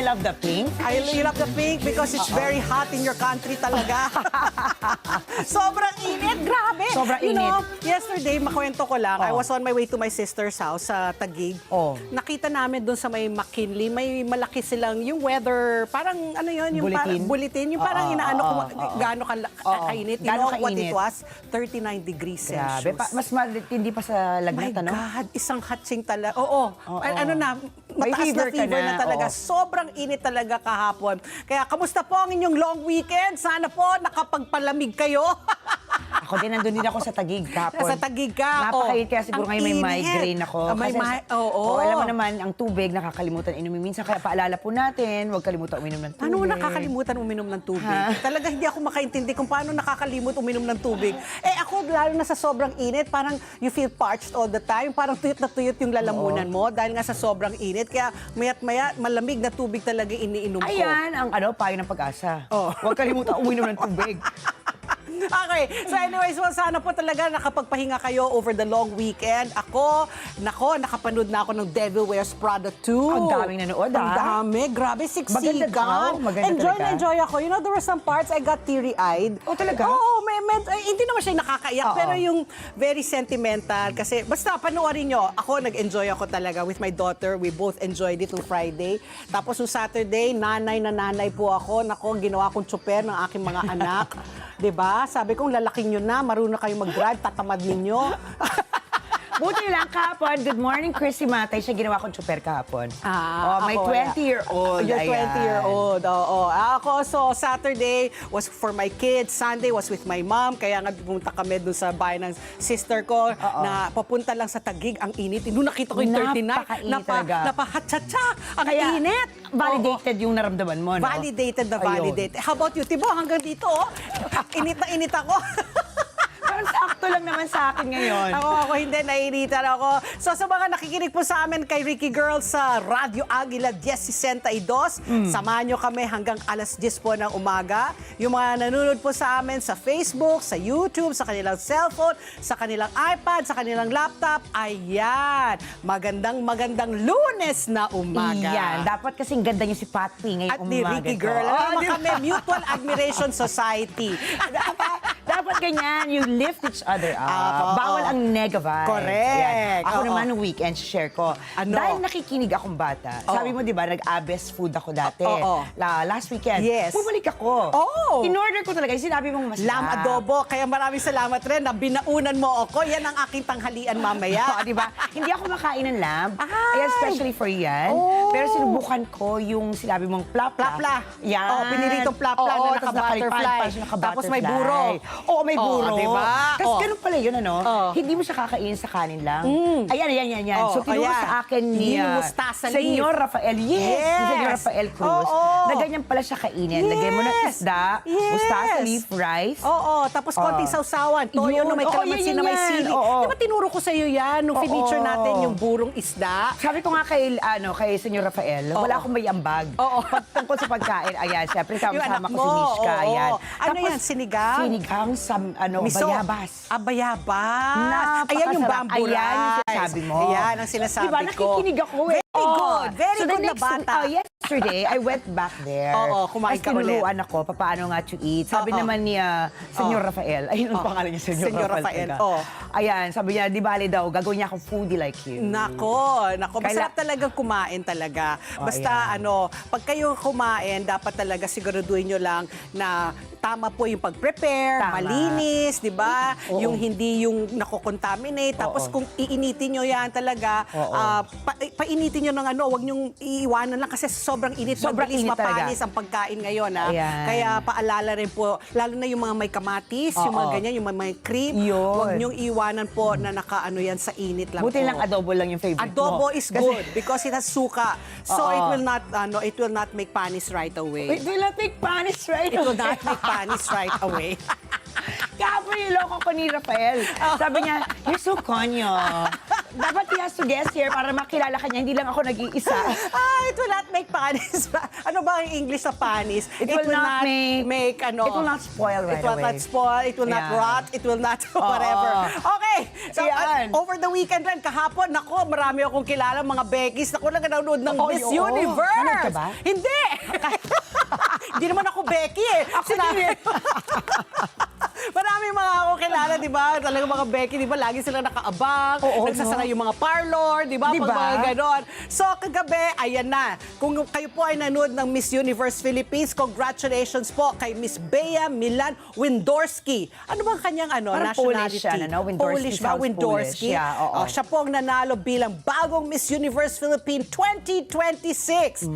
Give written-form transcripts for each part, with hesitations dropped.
love the pink? You love the pink because it's very hot in your country talaga. Sobrang init, grabe. Sobrang You know, init. yesterday, makwento ko lang, I was on my way to my sister's house sa Taguig. Oh. Nakita namin doon sa may McKinley, may malaki silang yung weather, parang ano yun, yung Bulletin? bulletin, yung parang inaano kung gaano kainit. You Gaano know what it kainit? was? 39 degrees Grabe. Celsius. Mas matindi pa sa My lagnat, ano? God, isang hatsing talaga. Oo. Ano na, May mataas fever na ka fever na na, talaga. oo. Sobrang init talaga kahapon. Kaya kamusta po ang inyong long weekend? Sana po nakapagpalamig kayo. Ako din, nandun din ako sa Taguig kahapon. Sa Taguig ka. Napakainit, kaya siguro Ang ngayon may init. migraine ako. Oo. Alam mo naman, ang tubig, nakakalimutan inumin. Minsan, kaya paalala po natin, huwag kalimutan uminom ng tubig. Paano mo nakakalimutan uminom ng tubig? Talaga hindi ako makaintindi kung paano nakakalimot uminom ng tubig. Eh ako, lalo na sa sobrang init, parang you feel parched all the time. Parang tuyot na tuyot yung lalamunan mo dahil nga sa sobrang init. Kaya mayat-maya, malamig na tubig talaga iniinom ko. Ayan, ang payo ng pag-asa. Oh. Huwag kalimutan uminom ng tubig. Okay. So anyways, well, sana po talaga nakapagpahinga kayo over the long weekend. Ako, nakapanood na ako ng Devil Wears Prada 2. Ang daming nanood, Ang dami. Grabe, Maganda daw. siksikan. Maganda Enjoy talaga. na enjoy ako. You know, there were some parts I got teary-eyed. Oh, talaga? Oo, hindi naman siya nakakaiyak. Oo. Pero yung very sentimental. Kasi basta panoorin nyo. Ako, nag-enjoy ako talaga with my daughter. We both enjoyed it till Friday. Tapos yung Saturday, nanay na nanay po ako. Nako, ginawa kong tsuper ng aking mga anak. 'Di ba? Sabi kong lalaking nyo na, marunong kayong mag-drive, tatamad ninyo. Buti lang kahapon. Good morning, Chrissy Matay. Siya ginawa kong super kahapon. May Ako, 20-year-old. Your 20-year-old, oo. Ako, so Saturday was for my kids, Sunday was with my mom, kaya nga pumunta kami doon sa bahay ng sister ko, na papunta lang sa Taguig, ang init. Nung nakita ko yung 39, Napakainit talaga. napahatsa-tsa, ang Kaya, init. validated yung naramdaman mo, no? Validated na Ayun. validated. How about you, Tibo? Hanggang dito, oh. Init na init ako. Pero sakto lang naman sa akin ngayon. Ako hindi, naiinitan ako. So sa mga nakikinig po sa amin kay Ricky Girl sa Radyo Agila 1062, samahan nyo kami hanggang alas 10 po ng umaga. Yung mga nanonood po sa amin sa Facebook, sa YouTube, sa kanilang cellphone, sa kanilang iPad, sa kanilang laptop, ayan, magandang Lunes na umaga. Yan. Dapat kasing ganda niyo si Patty ngayong At ni umaga. Ricky to. Girl. Oh, Alam mo di ba? kami, Mutual Admiration Society. Dapat ganyan, you lift each other up. Bawal ang nega vibes. Correct. Yan. Ako Oo. naman, nung weekend, share ko. Ano? Dahil nakikinig akong bata. Sabi mo, di ba, nag-abes food ako dati. Oo. Last weekend. Yes. Bumalik ako. Oh. In-order ko talaga. Yung sinabi mong masarap. Lam adobo. Kaya maraming salamat rin na binaunan mo ako. Yan ang aking tanghalian mamaya. Oo, di ba? Hindi ako makain ng lamb. Ay! Ayan, especially for yan. Oh. Pero sinubukan ko yung sinabi mong plapla. Plapla. Yan. Oh, piniritong plapla Oo, na naka-butterfly. Tapos may buro. Oo, may buro. Oh, di ba? Tapos Oh. ganun pala yun, ano? Oh. Hindi mo siya kakainin sa kanin lang. Ayan. Oh, So, tinuro ayan. sa akin ni Yung mustasa leaf. Senyor Rafael. Yes! Yes. Ni Senyor Rafael Cruz. Oo. Na ganyan pala siya kainin. Lagyan mo ng Yes. isda, Yes. mustasa leaf, rice. Oo, tapos konting sausawan. Toyo Yun. na may Oo, kalamansi yan, na may yan. sili. Oo. Di ba tinuro ko sa'yo yan nung feature natin yung burong isda? Sabi ko nga kay Senyor Rafael, wala akong may ambag. Oo. Pagtungkol sa pagkain, ayan, syempre Yung sama anak ko mo. si Mishka, Oo. ayan. Ano yan, sinigang? Sinigang sa, Miso. bayabas. Bayabas. Napakasarap. Ayan yung bamboo Ayan yung rice. sinasabi mo. Ayan ang sinasabi Diba, ko. nakikinig ako eh. Very good. Very So the good na next- bata. Yesterday, I went back there. Oo, kumain ka ulit. tinuruan ako, paano nga to eat. Sabi Oo. naman ni Senyor Rafael, ayun ang pangalan niya, Senyor Rafael. Oo. Ayan, sabi niya, di bali daw, gagawin niya akong foodie like you. Nako. Kaila- Masarap talagang kumain talaga. Basta ayan. pag kayo kumain, dapat talaga siguraduhin nyo lang na tama po yung pag-prepare, Tama. malinis, di ba? Oo. Yung hindi yung nakokontaminate. Tapos kung iinitin nyo yan talaga, painitin nyo ng wag nyong iiwanan lang kasi sobrang init. Sobrang Mabilis init talaga. mapanis ang pagkain ngayon. Ayan. Kaya paalala rin po, lalo na yung mga may kamatis, yung mga ganyan, yung mga may cream, Yun. wag nyong iwanan po na nakaano yan sa init lang Buti po. lang adobo lang yung favorite mo. Adobo is Kasi- good because it has suka. So Oo. it will not make panis right away. Wait, will not make panis right It will not make panis right away. Kahapon yung loko ko ni Rafael. Sabi niya, you're so konyo. Dapat he has to guess here para makilala ka niya. Hindi lang ako nag-iisa. It will not make panis. Ano ba ang English sa panis? It will not make ano. It will not spoil right It will away. not spoil. It will not Yeah. rot. It will not whatever. Okay. So, Yan. over the weekend rin, kahapon, nako, marami akong kilala, mga Beckys. Nako, nanonood ng Oo, Miss oo. Universe. Nanood ka ba? Hindi. Hindi naman ako Becky eh. Ako din. Marami mga ako kilala, di ba? Talagang mga Becky, di ba? Lagi sila nakaabang. Oo, Nagsasara no? yung mga parlor, di ba? Di Pag ba? mga ganon. So, kagabi, ayan na. Kung kayo po ay nanood ng Miss Universe Philippines, congratulations po kay Miss Bea Milan Windorski. Ano bang kanyang Parang nationality? Polish siya, no? Windorski Polish ba? sounds Windorski? Polish. Yeah, oo. Siya po ang nanalo bilang bagong Miss Universe Philippines 2026.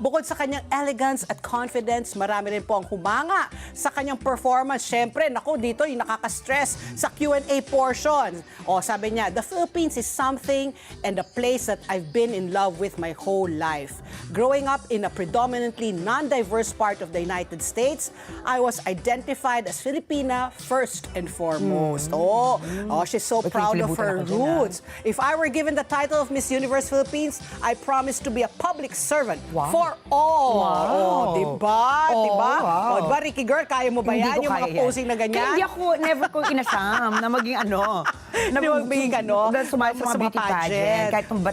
Bukod sa kanyang elegance at confidence, marami rin po ang humanga sa kanyang performance. Siyempre, naku, dito yung nakaka-stress sa Q&A portion. Sabi niya, the Philippines is something and a place that I've been in love with my whole life. Growing up in a predominantly non-diverse part of the United States, I was identified as Filipina first and foremost. She's so proud of her Kinikibutan ako dyan, roots. If I were given the title of Miss Universe Philippines, I promise to be a public servant Wow. for all. Wow. Diba? Oh, Diba? wow. Diba, Ricky Girl, kaya mo ba Hindi yan? ko Yung mga kaya yan. posing na Kaya ganyan? hindi ako, never ko inasam na maging ano. Di ba magiging ano? Na sumali sa mga beauty pageant. pageant. Kahit nung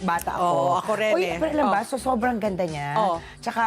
bata ako. Oo, ako rin Uy, eh. pero alam ba, so sobrang ganda niya. Oo. Tsaka,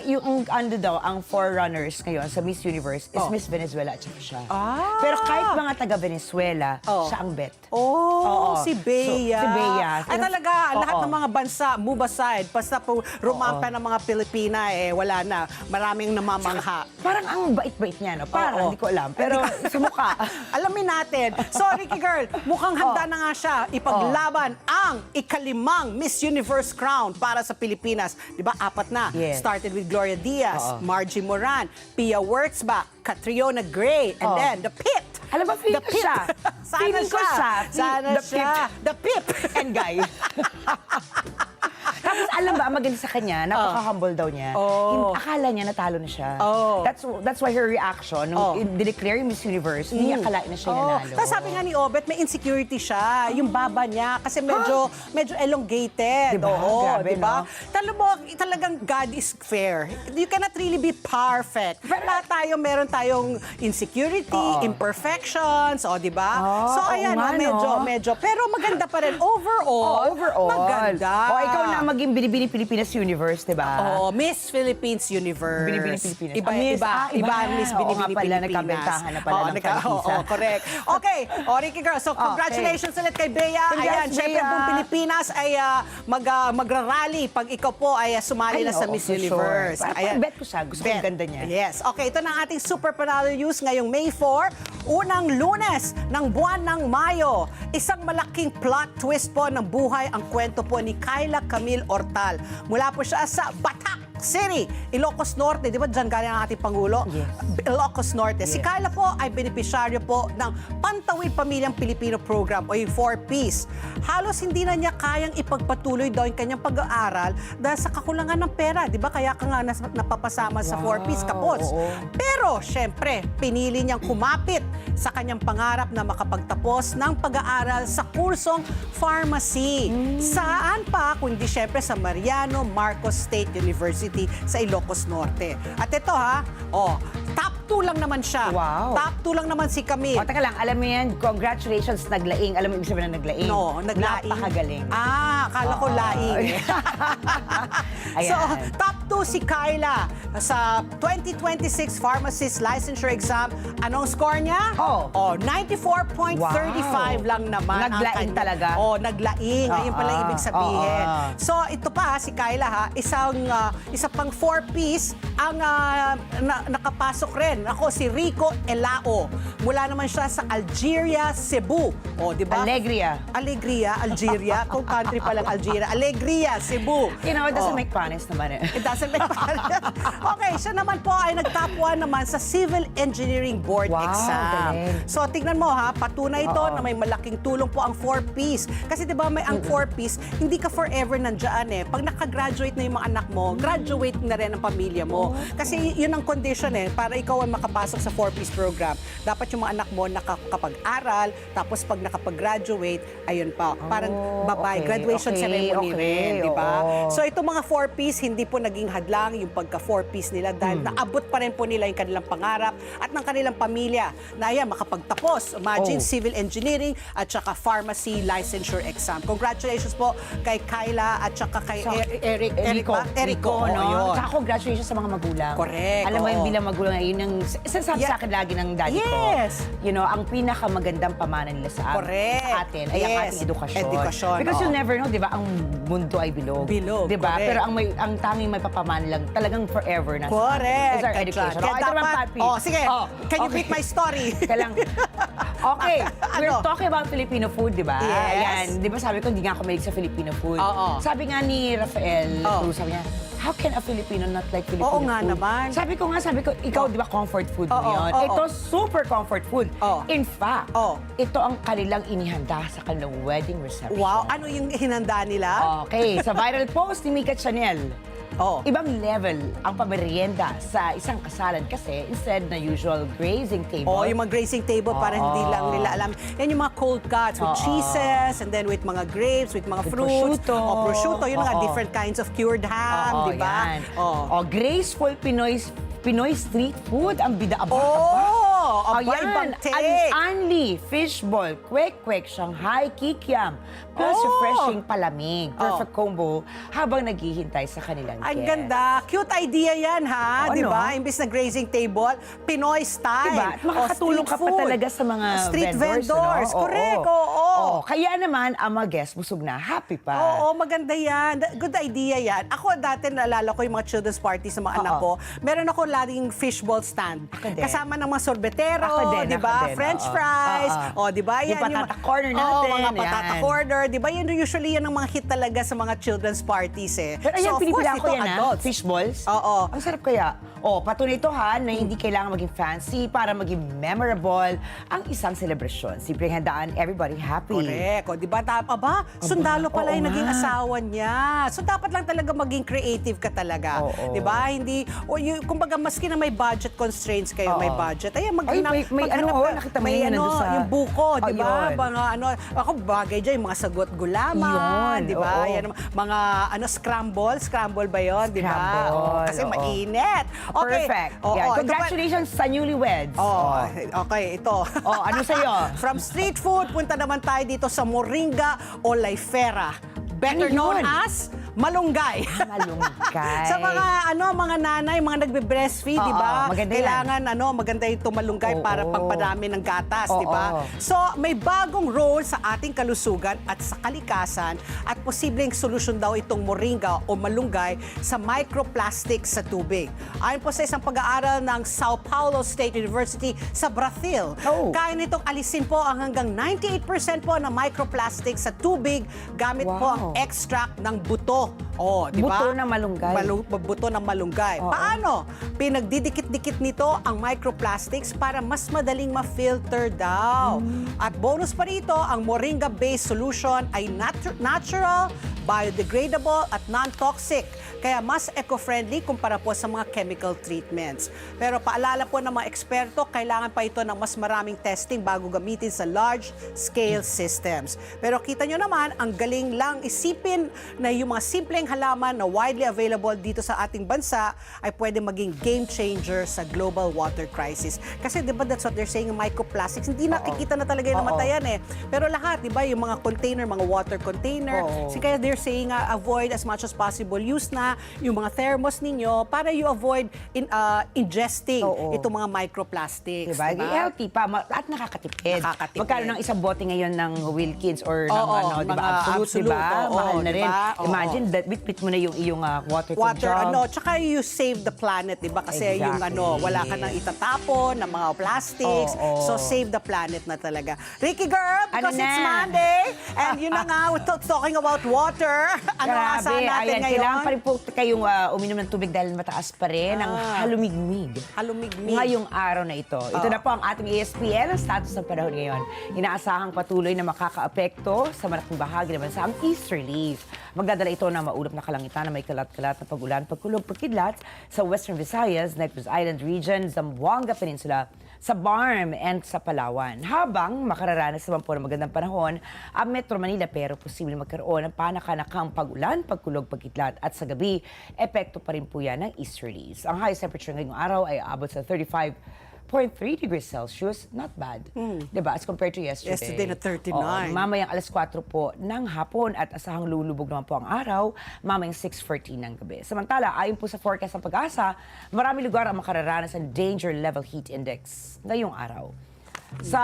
yung ano daw, ang forerunners ngayon sa Miss Universe is Oo. Miss Venezuela at saka siya. Ah. Pero kahit mga taga-Venezuela, Oo. siya ang bet. Oh, Oo. si Bea. So, si Bea. Ay talaga, lahat Oo. ng mga bansa, move aside. Basta po rumampa ng mga Pilipina, wala na. Maraming namamangha. Parang ang bait-bait niya, no? Parang, Oo. hindi ko alam. Pero sa mukha. Alamin natin. So, Ricky Girl, mukhang handa na nga siya ipaglaban ang ikalimang Miss Universe crown para sa Pilipinas. Di ba, 4 na. Yes. Started with Gloria Diaz, Oo. Margie Moran, Pia Wurtzbach, Catriona Gray, and Oo. then The Pit. Alam ba, feeling ko siya. Sana Feeling ko siya. Sana The siya. The Pip. And guy. Tapos alam ba, ang maganda sa kanya, napaka-humble daw niya. Oh. Akala niya natalo na siya. Oh. That's why her reaction, nung dineclare yung Miss Universe, hindi niya akalain na siya nanalo. Tapos sabi nga ni Obet, may insecurity siya. Yung baba niya, kasi medyo elongated. Diba? Oo, Grabe, diba? no? Talagang God is fair. You cannot really be perfect. Lahat tayo, meron tayong insecurity, imperfections, diba? So ayan, oo nga, medyo. Pero maganda pa rin. Overall, maganda. Ikaw na maging Binibini Pilipinas Universe, diba? Miss Philippines Universe. Binibini Pilipinas. Iba, Miss, iba, iba. ang Miss Oo Binibini nga pala, Pilipinas. nagkabentahan na pala ng francisa. correct. Okay, Ricky Girl, so congratulations ulit kay Bea. Congrats, Ayan, syempre Bea. buong Pilipinas ay magrarally pag ikaw po ay sumali na sa oo, Miss for Universe. Sure. Parang bet ko siya. Gusto ko yung ganda niya. Yes. Okay, ito na ang ating Super Panalo News ngayong May 4, unang Lunes ng buwan ng Mayo. Isang malaking plot twist po ng buhay ang kwento po ni Kyla Camille Ortal. Mula po siya sa Batak City, Ilocos Norte. Di ba dyan galing ang ating Pangulo? Yes. Ilocos Norte. Si Yes. Kyla po ay benepisyaryo po ng Pantawid Pamilyang Pilipino Program o yung 4Ps. Halos hindi na niya kayang ipagpatuloy daw yung kanyang pag-aaral dahil sa kakulangan ng pera. Di ba? Kaya ka nga napapasama sa 4Ps, Kapots. oo. Pero, syempre, pinili niyang kumapit sa kanyang pangarap na makapagtapos ng pag-aaral sa kursong pharmacy. Saan pa, kundi syempre sa Mariano Marcos State University sa Ilocos Norte. At ito top 2 lang naman siya. Wow. Top 2 lang naman si Camille. Teka lang, alam mo yan, congratulations, naglaing. Alam mo ibig sabihin na naglaing? No, naglaing. Napakagaling. Akala ko laing. So, Ayan. top 2 si Kyla sa 2026 Pharmacist Licensure Exam. Anong score niya? 94.35 lang naman. ang Naglaing kanya. talaga? Naglaing. Ayun pala yung ibig sabihin. Oo. So, ito pa si Kyla isa pang 4Ps ang nakapasok rin. Ako, si Rico Elao. Mula naman siya sa Algeria, Cebu. Di ba? Alegria. Algeria. Kung country pa lang Algeria. Alegria, Cebu. You know, it doesn't make promise naman eh. It doesn't make sense. Okay, siya naman po ay nag-top 1 naman sa Civil Engineering Board Wow, exam. galing. So, tignan mo patunay ito na may malaking tulong po ang 4Ps. Kasi di ba may ang 4Ps, hindi ka forever nandyan eh. Pag nakagraduate na yung mga anak mo, graduate na rin ang pamilya mo. Kasi yun ang condition para ikaw ay makapasok sa 4-piece program. Dapat yung mga anak mo nakakapag-aral, tapos pag nakapag-graduate, ayun pa, parang okay, graduation ceremony rin, di ba? oo. So itong mga 4-piece, hindi po naging hadlang yung pagka 4-piece nila dahil naabot pa rin po nila yung kanilang pangarap at ng kanilang pamilya na ayan, makapagtapos. Imagine, civil engineering at saka pharmacy licensure exam. Congratulations po kay Kyla at saka kay Erico, no? yun. Tsaka congratulations sa mga magulang. Correct, Alam mo oo. yung bilang magulang, yun ang sinasabi sa akin lagi ng daddy ko. Yes. You know, ang pinakamagandang pamana nila sa Correct. atin ay ang Yes. ating edukasyon. Edukasyon, Because oo. you never know, di ba, ang mundo ay bilog. Bilog, Di ba? correct. Pero ang tanging may papamana lang, talagang forever na. Correct. Is our education. Kaya Oh, ito naman, dapat, Papi. sige, can you beat my story? Kailang, okay, we're Ano? talking about Filipino food, di ba? Yes. Ayan, di ba sabi ko, hindi nga ako mahilig sa Filipino food. Oo. Sabi nga ni Rafael Cruz, sabi niya, how can a Filipino not like Filipino Oo nga food? naman. Sabi ko, ikaw, di ba, comfort food mo Oo, yun? oo. Ito, super comfort food. Oo. In fact, Oo. ito ang kanilang inihanda sa kanilang wedding reception. Wow, ano yung hinanda nila? Okay, sa viral post ni Mika Chanel, Oh. ibang level ang pamerienda sa isang kasalan kasi instead na usual grazing table. Oh, yung mga grazing table para hindi lang nila alam. Yan yung mga cold cuts with cheeses and then with mga grapes, with mga With fruits. prosciutto. Oh, prosciutto. Yun nga, Oo. different kinds of cured ham, di ba? Yan. Oh. Graceful Pinoy street food ang bida-aba. Oh, aba, Ayan, ibang take. Anli, fishball, kwek-kwek, Shanghai, kikiam, plus Oh. refreshing palamig. Perfect combo habang naghihintay sa kanilang Ang guests. ganda. Cute idea yan, ha? Oo, Di ba? ano? Imbis na grazing table, Pinoy style. Diba? At makakatulong street ka pa food. talaga sa mga street vendors. vendors. Ano? Correct, oo. Kaya naman, ang mga guests busog na, happy pa. Oo, maganda yan. Good idea yan. Ako dati naalala ko yung mga children's parties sa mga anak ko. Meron ako laging fishball stand. Ako din. Kasama ng mga sorbetero, Ako din, di ako ba? din, French oo. fries. Oo. O, di ba? Yung patata corner natin, Oo, mga patata yan. corner. Di ba? Usually yan ang mga hit talaga sa mga children's parties eh. Pero ayan, of course, pinipilaan ko ito, yan, adults. Fish balls. Oo. Ang sarap kaya. Patunay ito ha, na hindi kailangan maging fancy para maging memorable ang isang celebration. Simpleng handaan, everybody happy. Correct. O, di ba? Sundalo pala oo yung naging nga. asawa niya. So, dapat lang talaga maging creative ka talaga. Oo. Di ba? Hindi, kumbaga, maski na may budget constraints kayo, may budget. Ayan, Ay, may nakita mo yun, nandun sa- yung buko, di ba? Ayun. Mga ako, bagay dyan, yung mga sagot gulaman, Yun, di ba? oo. Yan, mga scramble ba yon, di ba? Scramble, Oo, kasi oo. mainit. Okay. Perfect. Oo, Yan. ito pa- Congratulations sa newlyweds. Okay, ito. Ano sa'yo? From street food, punta naman tayo dito sa Moringa o Laifera. Better Ano known yun? as malunggay. Malunggay. Sa mga nanay, mga nagbe-breastfeed, Oo, di ba? maganda yan. Kailangan maganda yung tumalunggay Oo. para pagpadami ng gatas, di ba? Oo. So, may bagong role sa ating kalusugan at sa kalikasan at posibleng solusyon daw itong moringa o malunggay sa microplastic sa tubig. Ayon po sa isang pag-aaral ng Sao Paulo State University sa Brazil, Oh. kaya nitong alisin po ang hanggang 98% po ng microplastic sa tubig gamit po ang Wow. extract ng buto. Di ba? Buto ng malunggay. Buto ng malunggay. Oo. Paano? Pinagdidikit-dikit nito ang microplastics para mas madaling ma-filter daw. At bonus pa rito, ang moringa-based solution ay natural, biodegradable at non-toxic. Kaya mas eco-friendly kumpara po sa mga chemical treatments. Pero paalala po ng mga eksperto, kailangan pa ito ng mas maraming testing bago gamitin sa large-scale systems. Pero kita nyo naman, ang galing lang isipin na yung mga simpleng halaman na widely available dito sa ating bansa ay pwede maging game changer sa global water crisis. Kasi di ba that's what they're saying, microplastics, hindi nakikita na talaga yung namatayan eh. Pero lahat, di ba, yung mga container, mga water container, kaya they're saying avoid as much as possible, use na yung mga thermos ninyo para you avoid ingesting itong mga microplastics. Diba? Diba? Healthy pa at nakakatipid. Nakakatipid. Magkano ng isang bote ngayon ng Wilkins or ng Oo, diba? mga Absolute, diba? Absolute, oo, Mahal na rin. diba? Oo. Imagine, bit-bit mo na yung iyong water Water, jug. tsaka you save the planet, di ba? Kasi yung Exactly. wala ka nang itatapon ng mga plastics. Oo. So, save the planet na talaga. Ricky Girl, because Ano it's na? Monday, and yun na nga, we're talking about water. Esther, ano ang asahan natin ayan, ngayon? kailangan pa rin po kayong uminom ng tubig dahil mataas pa rin ang halumigmig. Halumigmig. Ngayong araw na ito. Ito na po ang ating ESPN, ang status ng panahon ngayon. Inaasahang patuloy na makakaapekto sa malaking bahagi naman sa ang easterlies. Magdadala ito ng maulap na kalangitan na may kalat-kalat na pag-ulan, pagkulog, pagkidlat sa Western Visayas, Negros Island Region, Zamboanga Peninsula, sa Barm and sa Palawan. Habang makararanas naman po ng magandang panahon ang Metro Manila, pero posibleng magkaroon ng panakanakang pag-ulan, pagkulog, pagkidlat at sa gabi, epekto pa rin po yan ng easterlies. Ang highest temperature ngayong araw ay abot sa 35.3 degrees Celsius. Not bad. Diba? As compared to yesterday. Yesterday na 39. Oo, mamayang alas 4 po ng hapon at asahang lulubog naman po ang araw, mamayang 6:14 ng gabi. Samantala, ayon po sa forecast ng Pag-asa, marami lugar ang makararanas ng danger level heat index ngayong araw. Sa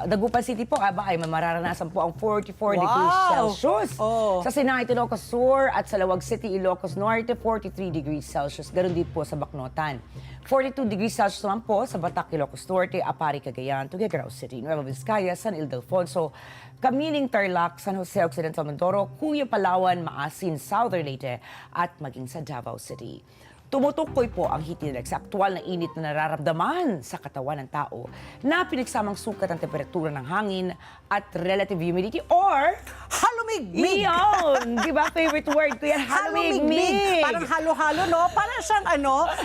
Dagupan City po, ay mararanasan po ang 44 degrees Celsius. Oh. Sa Sinay, Ilocos Sur at sa Lawag City, Ilocos Norte, 43 degrees Celsius. Ganon din po sa Bacnotan. 42 degrees Celsius naman po sa Batac, Ilocos Norte, Apari, Cagayan, Tuguegarao City, Nueva Vizcaya, San Ildefonso, Camiling, Tarlac, San Jose Occidental Mindoro, Cuyo, Palawan, Maasin, Southern Leyte at maging sa Davao City. Tumutukoy po ang heat index sa aktual na init na nararamdaman sa katawan ng tao na pinagsamang sukat ng temperatura ng hangin at relative humidity or Halumigmig! Iyon! Di ba favorite word ko yan? Halumigmig! Parang halo-halo, no? Parang siyang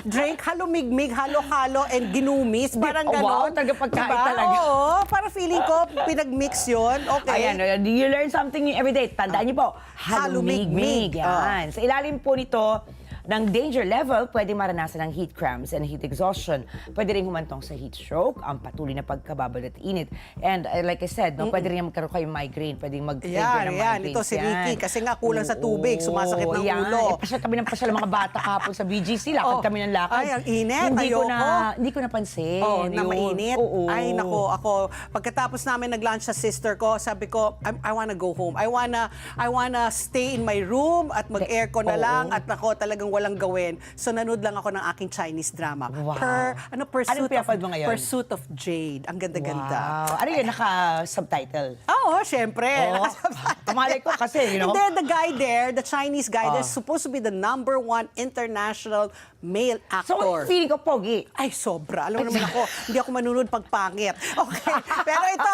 drink, halumigmig, halo-halo, and ginumis. Parang Oh, wow, gano'n. talaga pagkain talaga. Oo, parang feeling ko, pinag-mix yun. Okay. Ayan, do you learn something new every day? Tandaan niyo po, halumigmig. Halumigmig. Yan. Sa ilalim po nito, ng danger level, pwede maranasan ng heat cramps and heat exhaustion. Pwede rin humantong sa heat stroke, ang patuloy na pagkababal at init. And like I said, no, pwede rin magkaroon kayo migraine, pwede mag-trigger ng migraine. Ito si Ricky, kasi nga kulang sa tubig, sumasakit ng ulo. Pasyal kami ng pasyal ng mga bata kahapon sa BGC, lakad kami ng lakad. Ay, ang init, Hindi ko napansin. Na mainit? Oo. Ay, nako, ako, pagkatapos namin nag-lunch sa sister ko, sabi ko, I wanna go home. I wanna stay in my room at mag-aircon na lang at ako talagang walang gawin. So, nanood lang ako ng aking Chinese drama. Wow. Pursuit Anong pinapanood mo ngayon? Pursuit of Jade. Ang ganda-ganda. Wow. Ano yun, naka-subtitle? Oo, syempre. Oo. Kamalay ko kasi, And then the guy there, the Chinese guy, is supposed to be the #1 international male So, actor. feeling ko pogi. Ay, sobra. Alam mo naman ako, hindi ako manunod pag pangit. Okay. Pero ito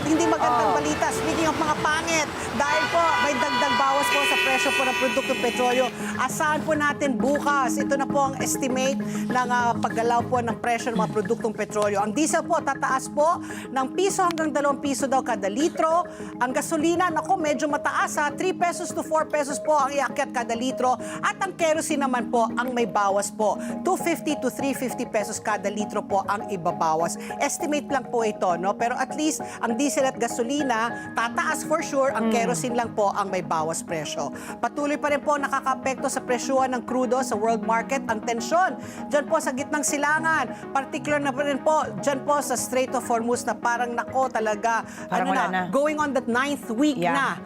hindi magandang balita. Speaking of mga pangit, dahil po may dagdag bawas po sa presyo po ng produktong petrolyo. Asahan po natin bukas. Ito na po ang estimate ng paggalaw po ng presyo ng mga produktong petrolyo. Ang diesel po, tataas po ng piso hanggang 2 piso daw kada litro. Ang gasolina, medyo mataas 3 pesos to 4 pesos po ang iakyat kada litro. At ang kerosene naman po, ang may bawas po. 250 to 350 pesos kada litro po ang ibabawas. Estimate lang po ito, no? Pero at least, ang diesel at gasolina, tataas for sure. Ang kerosene lang po ang may bawas presyo. Patuloy pa rin po nakakaapekto sa presyuhan ng crudo sa world market ang tensyon. Diyan po sa gitnang silangan. Particular na rin po, diyan po sa Strait of Hormuz na parang talaga, Parang wala na. going on that 9th week na.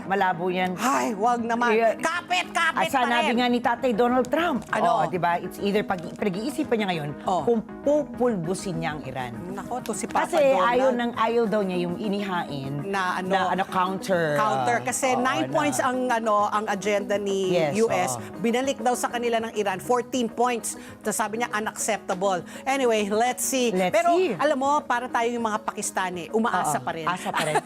Malabo yan. Ay, wag naman. Yeah. Kapit At pa sanabi rin. nga ni Tatay Donald Trump, di Ano? ba? It's either pag-iisipan niya ngayon kung pupulbusin niya ang Iran. Nako, to si Papa Kasi Donald. ayaw daw niya yung inihain Na counter. Kasi 9 points ang agenda ni Yes, US. Binalik daw sa kanila ng Iran 14 points. Tapos sabi niya unacceptable. Anyway, let's see. Pero alam mo, para tayo yung mga Pakistani, umaasa pa rin. Asa pa rin.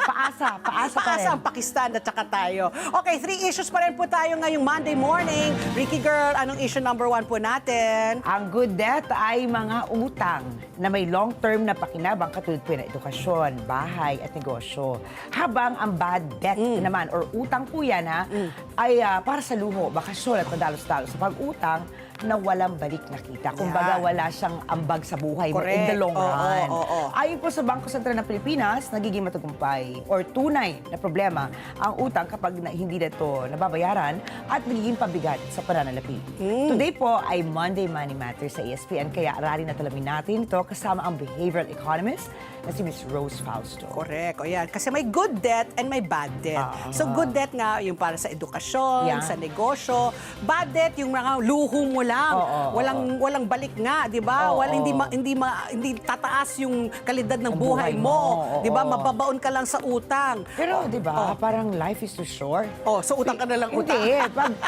Paasa pa rin. Paasa ang Pakistan at saka tayo. Okay, 3 issues pa rin po tayo ngayong Monday morning. Ricky Girl, anong issue number 1 po natin? Ang good debt ay mga utang na may long-term na pakinabang katulad po ng edukasyon, bahay at negosyo. Habang ang bad debt naman or utang po yan ay para sa luho, bakasyon at padalos-dalos sa pag-utang na walang balik na kita. Kumbaga, wala siyang ambag sa buhay mo in the long run. Ayon po sa Bangko Sentral ng Pilipinas, nagiging matagumpay or tunay na problema ang utang kapag hindi na ito nababayaran at nagiging pabigat sa pananalapi. Today po ay Monday Money Matters sa ESPN, kaya aralin at alamin natin ito kasama ang behavioral economist na si Ms. Rose Fausto. Correct. O yan. Kasi may good debt and may bad debt. So good debt nga yung para sa edukasyon, sa negosyo. Bad debt yung mga luho mo lang. Oo, Walang balik nga, 'di ba? Oo. Hindi tataas yung kalidad ng Ang buhay buhay mo, mo, 'di ba? oo. Mababaon ka lang sa utang. Pero, di ba, parang life is too short. So utang ka na lang utang. Hindi.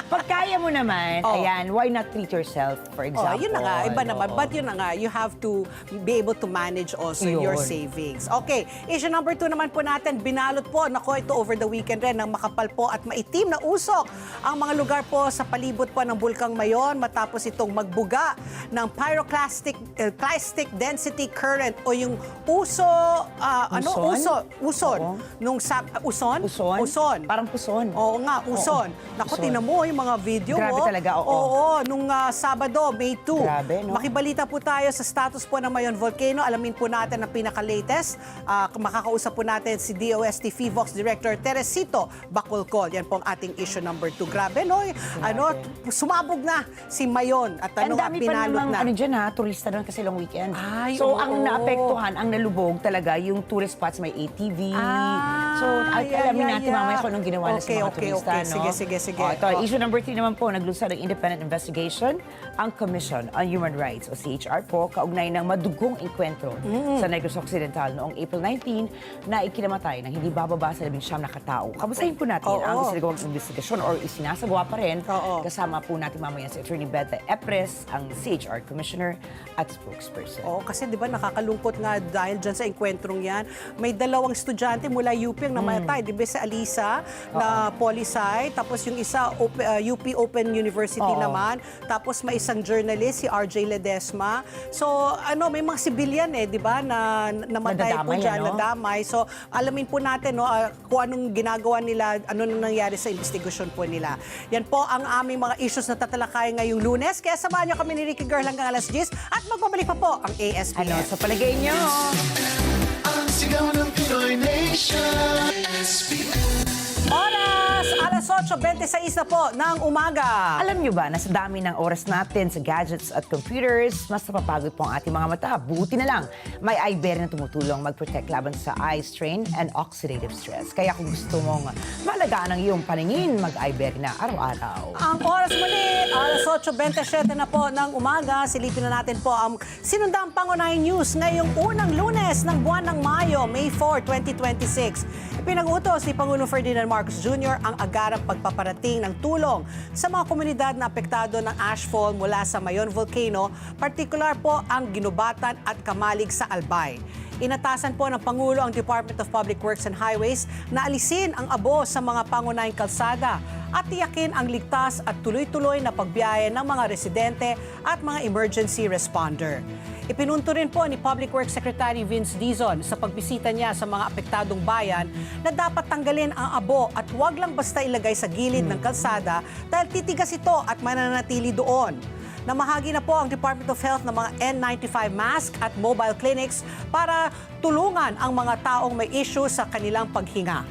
Pag kaya mo naman, Oh. ayan, why not treat yourself, for example? Yun na nga, iba naman. Oo. But yun na nga, you have to be able to manage also your Yun. savings. Okay, issue number 2 naman po natin, binalot po, nako ito over the weekend rin, ng makapal po at maitim na usok ang mga lugar po sa palibot po ng Bulkang Mayon matapos itong magbuga ng pyroclastic density current o yung uson. Oo. Uson. Parang puson. Oo nga, uson. Oo. Naku, Uson. tingnan mo yung mga video. Grabe talaga, oo. Oo, nung Sabado, May 2. Grabe, no? Makibalita po tayo sa status po ng Mayon Volcano. Alamin po natin ang pinaka-latest. Makakausap po natin si DOST FIVOX Director Teresito Bacolcol. Yan po ang ating issue number 2. Grabe, no? Sumabog na si Mayon at Ang nga dami pa binalot namang na. dyan turista doon kasi long weekend. Ay, so, oo. ang naapektuhan, ang nalubog talaga, yung tourist spots may ATV. So, alamin natin mamaya kung anong ginawa na sa mga turista. Okay. No? Sige. Ito, issue number 3 naman po, naglunsad ng independent investigation ang Commission on Human Rights o CHR po, kaugnay ng madugong enkwentro sa Negros Occidental noong April 19 na ikinamatay ng hindi bababa sa 19 na katao. Kamustahin po natin ang isinagawang investigasyon or isinasagawa pa rin. Kasama po natin mamaya si Attorney Beta Epres, ang CHR Commissioner at spokesperson. Kasi di ba nakalungkot nga dahil dyan sa engkwentrong yan. May 2 estudyante mula UP ang namatay. Di ba sa Alisa na Poli-Sci, tapos yung isa UP Open University naman. Tapos may isang journalist, si RJ Ledesma. So may mga civilian di ba, na namatay po Nadadamay, dyan, ano? nadamay. So alamin po natin kung anong ginagawa nila, ano nang nangyari sa investigasyon po nila. Yan po ang aming mga issues na tatalakay ngayong Lunes. Kaya samahan niyo kami ni Ricky Girl hanggang alas 10 at magbabalik pa po ang ASPN. Ano, sa palagay nyo? Ang sigaw ng Pinoy Nation. Oras! Alas 8:26 na po ng umaga. Alam nyo ba na sa dami ng oras natin sa gadgets at computers, mas napapagod po ang ating mga mata. Buti na lang, may eye bear na tumutulong mag-protect laban sa eye strain and oxidative stress. Kaya kung gusto mong malagaan ang iyong paningin, mag-eye bear na araw-araw. Ang oras muli, alas 8:27 na po ng umaga. Silipin na natin po ang sinundang pangunahing news ngayong unang Lunes ng buwan ng Mayo, May 4, 2026. Pinag-utos ni Pangulong Ferdinand Marcos Jr. ang agarang pagpaparating ng tulong sa mga komunidad na apektado ng ashfall mula sa Mayon Volcano, partikular po ang Ginubatan at Kamalig sa Albay. Inatasan po ng Pangulo ang Department of Public Works and Highways na alisin ang abo sa mga pangunahing kalsada at tiyakin ang ligtas at tuloy-tuloy na pagbiyahe ng mga residente at mga emergency responder. Ipinunto rin po ni Public Works Secretary Vince Dizon sa pagbisita niya sa mga apektadong bayan na dapat tanggalin ang abo at huwag lang basta ilagay sa gilid ng kalsada dahil titigas ito at mananatili doon. Namahagi na po ang Department of Health ng mga N95 mask at mobile clinics para tulungan ang mga taong may issue sa kanilang paghinga.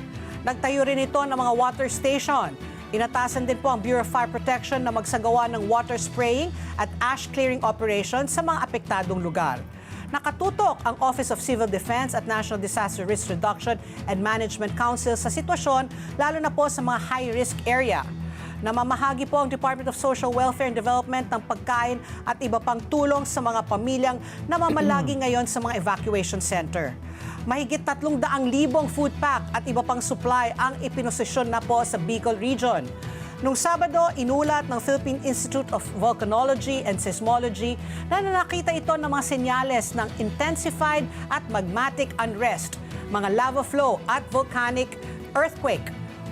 Nagtayo rin ito ng mga water station. Inatasan din po ang Bureau of Fire Protection na magsagawa ng water spraying at ash clearing operations sa mga apektadong lugar. Nakatutok ang Office of Civil Defense at National Disaster Risk Reduction and Management Council sa sitwasyon, lalo na po sa mga high-risk area. Namamahagi po ang Department of Social Welfare and Development ng pagkain at iba pang tulong sa mga pamilyang namamalagi ngayon sa mga evacuation center. Mahigit 300,000 food pack at iba pang supply ang ipinosisyon na po sa Bicol Region. Noong Sabado, inulat ng Philippine Institute of Volcanology and Seismology na nakita ito ng mga senyales ng intensified at magmatic unrest, mga lava flow at volcanic earthquake.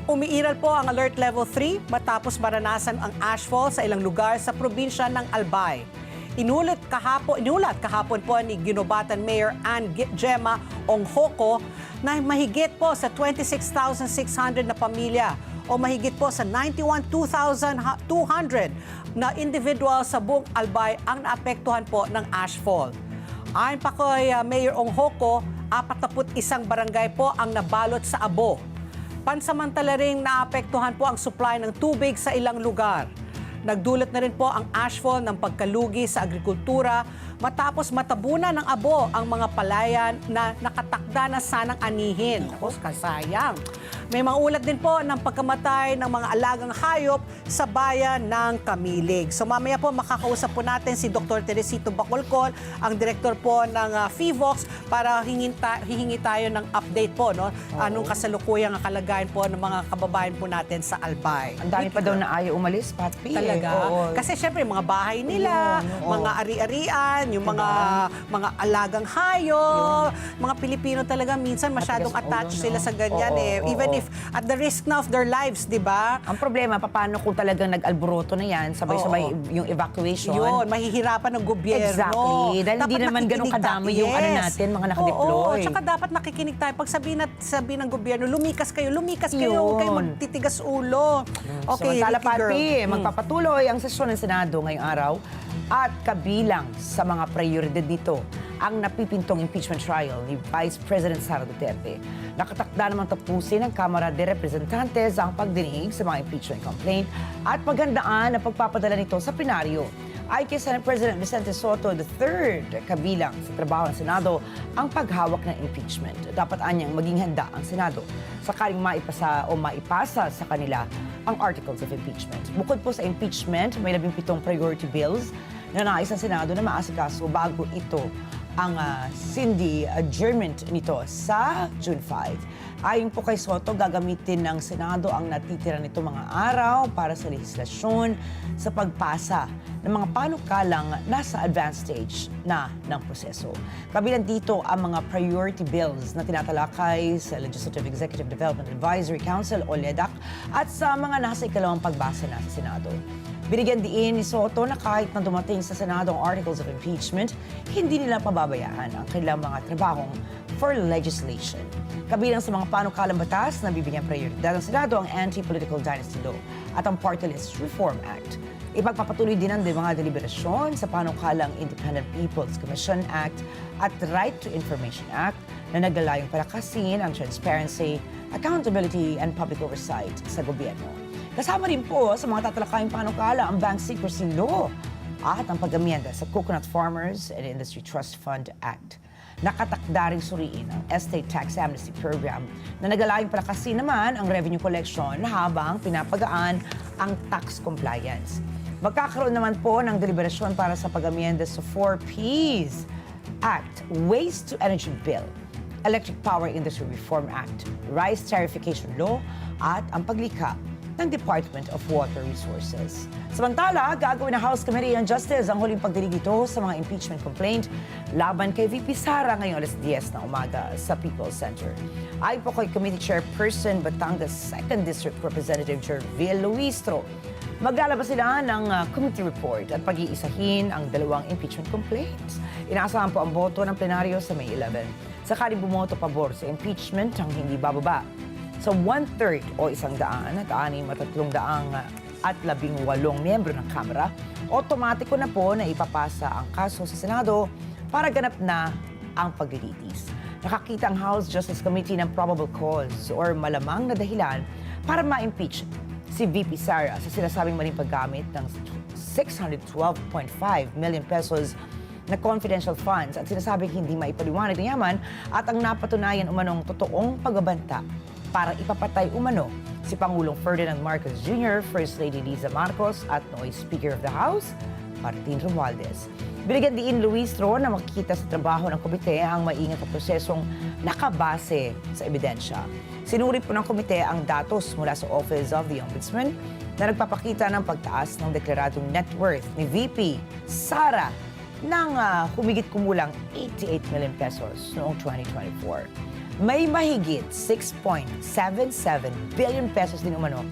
Umiiral po ang Alert Level 3 matapos maranasan ang ashfall sa ilang lugar sa probinsya ng Albay. Inulat kahapon po ni Ginubatan Mayor Ann Gemma Onghoko na mahigit po sa 26,600 na pamilya o mahigit po sa 91,200 na individual sa buong Albay ang naapektuhan po ng ashfall. Ayon pa kay Mayor Onghoko, 41 barangay po ang nabalot sa abo. Pansamantala ring naapektuhan po ang supply ng tubig sa ilang lugar. Nagdulot na rin po ang ashfall ng pagkalugi sa agrikultura, matapos matabunan ng abo ang mga palayan na nakatakda na sanang anihin. Tapos kasayang. May mga ulat din po ng pagkamatay ng mga alagang hayop sa bayan ng Kamilig. So mamaya po makakausap po natin si Dr. Teresito Bacolcol, ang direktor po ng FIVOX, para hihingi tayo ng update po, no? Anong kasalukuyang kalagayan po ng mga kababayan po natin sa Albay. Ang dami pa daw na ayaw umalis, Patpi. Talaga? Oo. Kasi syempre, mga bahay nila, Oo. mga ari-arian, yung mga alagang hayop, mga Pilipino talaga minsan masyadong Matigas attached ulo, sila no? sa ganyan Oo, oo, Even oo. if at the risk na of their lives, di ba? Ang problema, paano kung talagang nag-alboroto na yan, sabay-sabay yung evacuation. Yun, mahihirapan ng gobyerno. Exactly. Dahil hindi Dapat naman ganun nakikinig kadami tayo. yung ano natin, mga nakadeploy. Oo, tsaka dapat nakikinig tayo. Pag sabi ng gobyerno, lumikas kayo, Yun. huwag kayo magtitigas ulo. Okay, Samantala, Ricky girl. Patpi, magpapatuloy ang sesyon ng Senado ngayong araw at kabilang sa mga prioridad nito ang napipintong impeachment trial ni Vice President Sara Duterte. Nakatakda namang tapusin ng Kamara de Representantes ang pagdinig sa mga impeachment complaint at paghandaan ang pagpapadala nito sa plenaryo. Ay kay Senate President Vicente Soto III, kabilang sa trabaho ng Senado ang paghawak ng impeachment. Dapat anyang maging handa ang Senado sakaling maipasa o maipasa sa kanila ang articles of impeachment. Bukod po sa impeachment, may 17 priority bills na nais ng Senado na maasikaso bago ito ang sindi adjournment nito sa June 5. Ayon po kay Soto, gagamitin ng Senado ang natitira nito mga araw para sa legislasyon sa pagpasa ng mga panukalang nasa advanced stage na ng proseso. Kabilang dito ang mga priority bills na tinatalakay sa Legislative Executive Development Advisory Council o LEDAC at sa mga nasa ikalawang pagbasa na sa Senado. Binigyan diin ni Soto na kahit na dumating sa Senado ang articles of impeachment, hindi nila pababayaan ang kanilang mga trabahong for legislation. Kabilang sa mga panukalang batas na bibigyan prioridad ng Senado ang Anti-Political Dynasty Law at ang Party List Reform Act. Ipagpapatuloy din ang mga deliberasyon sa panukalang Independent People's Commission Act at Right to Information Act na naglalayong palakasin ang transparency, accountability, and public oversight sa gobyerno. Kasama rin po sa mga tatalakayang panukala ang Bank Secrecy Law at ang pag-amyenda sa Coconut Farmers and Industry Trust Fund Act. Nakatakda ring suriin ang Estate Tax Amnesty Program na nagalayong palakasin naman ang revenue collection habang pinapagaan ang tax compliance. Magkakaroon naman po ng deliberasyon para sa pag-amyenda sa 4Ps Act, Waste to Energy Bill, Electric Power Industry Reform Act, Rice Tariffication Law at ang paglikha ng Department of Water Resources. Samantala, gagawin ng House Committee on Justice ang huling pagdinig ito sa mga impeachment complaint laban kay VP Sara ngayong alas 10 na umaga sa People's Center. Ayon po kay Committee Chairperson Batangas 2nd District Representative Jervil Luistro, maglalabas sila ng committee report at pag-iisahin ang dalawang impeachment complaints. Inaasahan po ang boto ng plenaryo sa May 11. Sakaling bumoto pabor sa impeachment ang hindi bababa sa 1/3 o 100 at 618 miyembro ng Kamara, otomatiko na po na ipapasa ang kaso sa Senado para ganap na ang paglilitis. Nakakita ang House Justice Committee ng probable cause or malamang na dahilan para ma-impeach si VP Sara sa sinasabing maling paggamit ng 612.5 million pesos na confidential funds at sinasabing hindi maipaliwanag ng yaman at ang napatunayan umanong totoong pagbabanta para ipapatay umano si Pangulong Ferdinand Marcos Jr., First Lady Liza Marcos at nooy Speaker of the House, Martin Romualdez. Binigyan diin Luistro na makikita sa trabaho ng komite ang maingat na prosesong nakabase sa ebidensya. Sinuri po ng komite ang datos mula sa Office of the Ombudsman na nagpapakita ng pagtaas ng deklaradong net worth ni VP Sara ng humigit kumulang 88 million pesos noong 2024. May mahigit 6.77 billion pesos din umano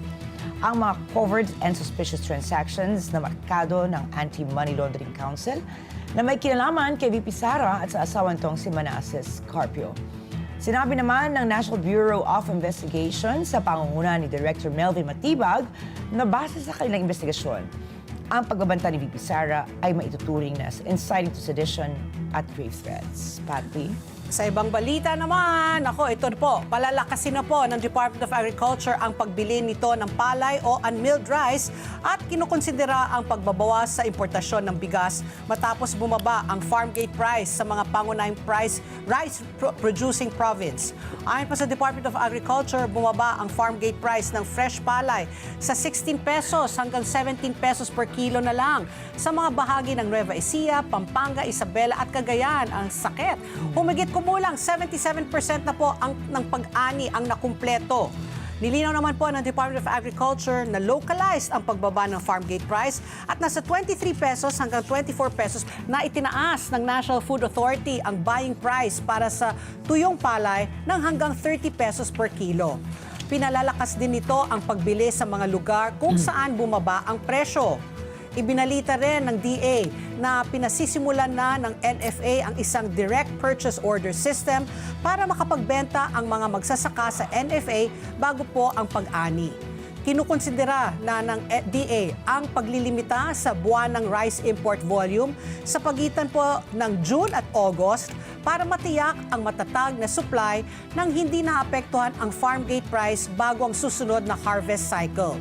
ang mga covered and suspicious transactions na markado ng Anti-Money Laundering Council na may kinalaman kay VP Sara at sa asawa nitong si Manasseh Carpio. Sinabi naman ng National Bureau of Investigation sa pangunguna ni Director Melvin Matibag na base sa kanilang investigasyon, ang pagbabanta ni VP Sara ay maituturing na inciting to sedition at grave threats. Patty? Sa ibang balita naman, ito po, palalakasin na po ng Department of Agriculture ang pagbili nito ng palay o unmilled rice at kinukonsidera ang pagbabawas sa importasyon ng bigas matapos bumaba ang farm gate price sa mga pangunahing rice producing province. Ayon pa sa Department of Agriculture, bumaba ang farm gate price ng fresh palay sa 16 pesos hanggang 17 pesos per kilo na lang. Sa mga bahagi ng Nueva Ecija, Pampanga, Isabela at Cagayan ang sakit. Humigit kumulang 77% na po ng pag-ani ang nakumpleto. Nilinaw naman po ng Department of Agriculture na localized ang pagbaba ng farm gate price at nasa 23 pesos hanggang 24 pesos na itinaas ng National Food Authority ang buying price para sa tuyong palay ng hanggang 30 pesos per kilo. Pinalalakas din nito ang pagbili sa mga lugar kung saan bumaba ang presyo. Ibinalita rin ng DA na pinasisimulan na ng NFA ang isang direct purchase order system para makapagbenta ang mga magsasaka sa NFA bago po ang pag-ani. Kinukonsidera na ng DA ang paglilimita sa buwan ng rice import volume sa pagitan po ng June at August para matiyak ang matatag na supply nang hindi naapektuhan ang farm gate price bago ang susunod na harvest cycle.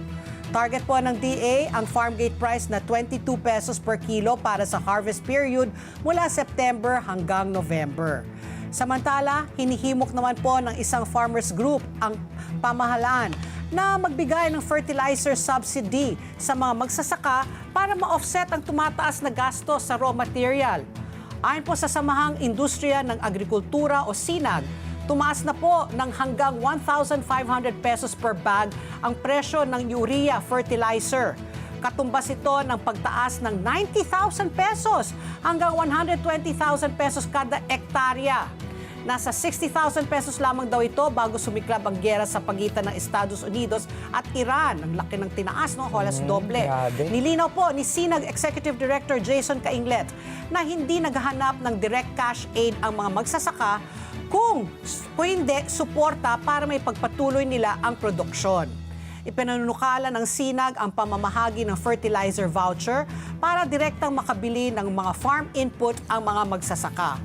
Target po ng DA ang farm gate price na 22 pesos per kilo para sa harvest period mula September hanggang November. Samantala, hinihimok naman po ng isang farmers group ang pamahalaan na magbigay ng fertilizer subsidy sa mga magsasaka para ma-offset ang tumataas na gasto sa raw material. Ayon po sa Samahang Industriya ng Agrikultura o SINAG, tumaas na po ng hanggang 1,500 pesos per bag ang presyo ng urea fertilizer. Katumbas ito ng pagtaas ng 90,000 pesos hanggang 120,000 pesos kada ektarya. Nasa 60,000 pesos lamang daw ito bago sumiklab ang giyera sa pagitan ng Estados Unidos at Iran. Ang laki ng tinaas, no? Halos doble. Grabe. Nilinaw po ni SINAG Executive Director Jason Cainglet na hindi naghahanap ng direct cash aid ang mga magsasaka kung hindi, suporta para may pagpatuloy nila ang produksyon. Ipinanunukala ng SINAG ang pamamahagi ng fertilizer voucher para direktang makabili ng mga farm input ang mga magsasaka.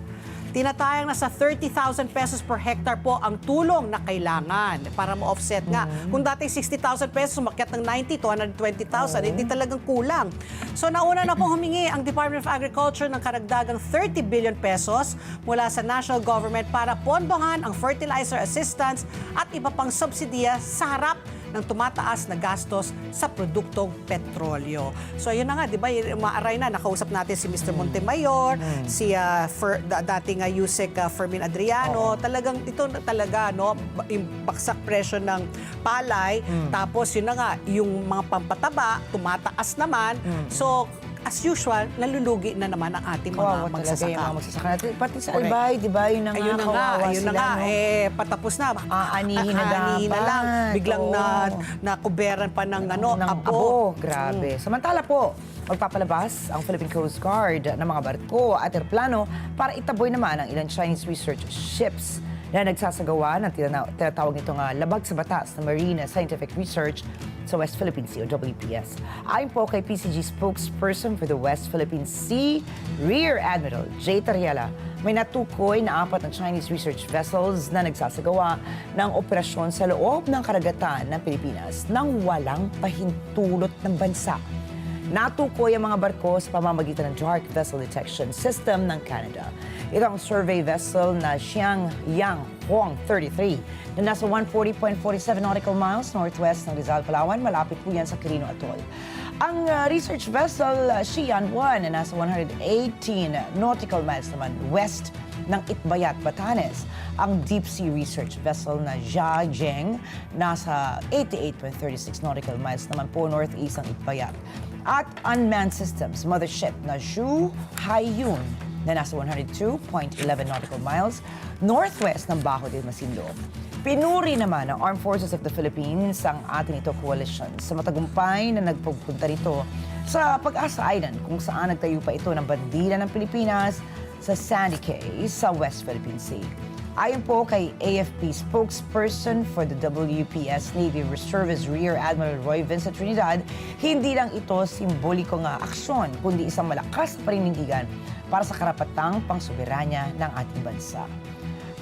Tinatayang nasa 30,000 pesos per hectare po ang tulong na kailangan para ma-offset nga. Kung dati 60,000 pesos, umakyat ng 90 to 120,000, hindi talagang kulang. So nauna na pong humingi ang Department of Agriculture ng karagdagang 30 billion pesos mula sa national government para pondohan ang fertilizer assistance at iba pang subsidiya sa harap ng tumataas na gastos sa produktong petrolyo. So ayun na nga, di ba, umaaray na, nakausap natin si Mr. Montemayor, si dating Yusek Fermin Adriano. Talagang ito talaga, no, yung baksak presyo ng palay, tapos yun na nga, yung mga pampataba, tumataas naman. So as usual, nalulugi na naman ang ating mga magsasaka. Yung mga magsasaka natin. Pati sa Correct. Albay, di ba? Yun na nga, Ayun na nga, kawawa ayun na sila, nga. no? Patapos na. Aanihin na Aanihin na lang. dapat. Biglang Oo. nakuberan pa ng abo. Grabe. Samantala po, magpapalabas ang Philippine Coast Guard ng mga barko at eroplano para itaboy naman ang ilang Chinese research ships na nagsasagawa ng tinatawag nitong labag sa batas na Marine Scientific Research sa West Philippine Sea o WPS. Ayon po kay PCG spokesperson for the West Philippine Sea, Rear Admiral Jay Tariela, may natukoy na 4 na Chinese research vessels na nagsasagawa ng operasyon sa loob ng karagatan ng Pilipinas nang walang pahintulot ng bansa. Natukoy ang mga barko sa pamamagitan ng Dark Vessel Detection System ng Canada. Ito ang survey vessel na Xiangyang Huang 33 na nasa 140.47 nautical miles northwest ng Rizal, Palawan. Malapit po yan sa Quirino Atoll. Ang research vessel Xian 1 na nasa 118 nautical miles naman west ng Itbayat, Batanes. Ang deep sea research vessel na Jiajing nasa 88.36 nautical miles naman po northeast ng Itbayat. At unmanned systems mothership na Zhu Haiyun na nasa 102.11 nautical miles northwest ng Bajo de Masinloc. Pinuri naman ng Armed Forces of the Philippines ang ating ito coalition sa matagumpay na nagpupunta nito sa Pag-asa Island kung saan nagtayo pa ito ng bandila ng Pilipinas sa Sandy Cay sa West Philippine Sea. Ayon po kay AFP spokesperson for the WPS Navy Reservist Rear Admiral Roy Vincent Trinidad, hindi lang ito simbolikong aksyon, kundi isang malakas na paninindigan para sa karapatang pangsoberanya ng ating bansa.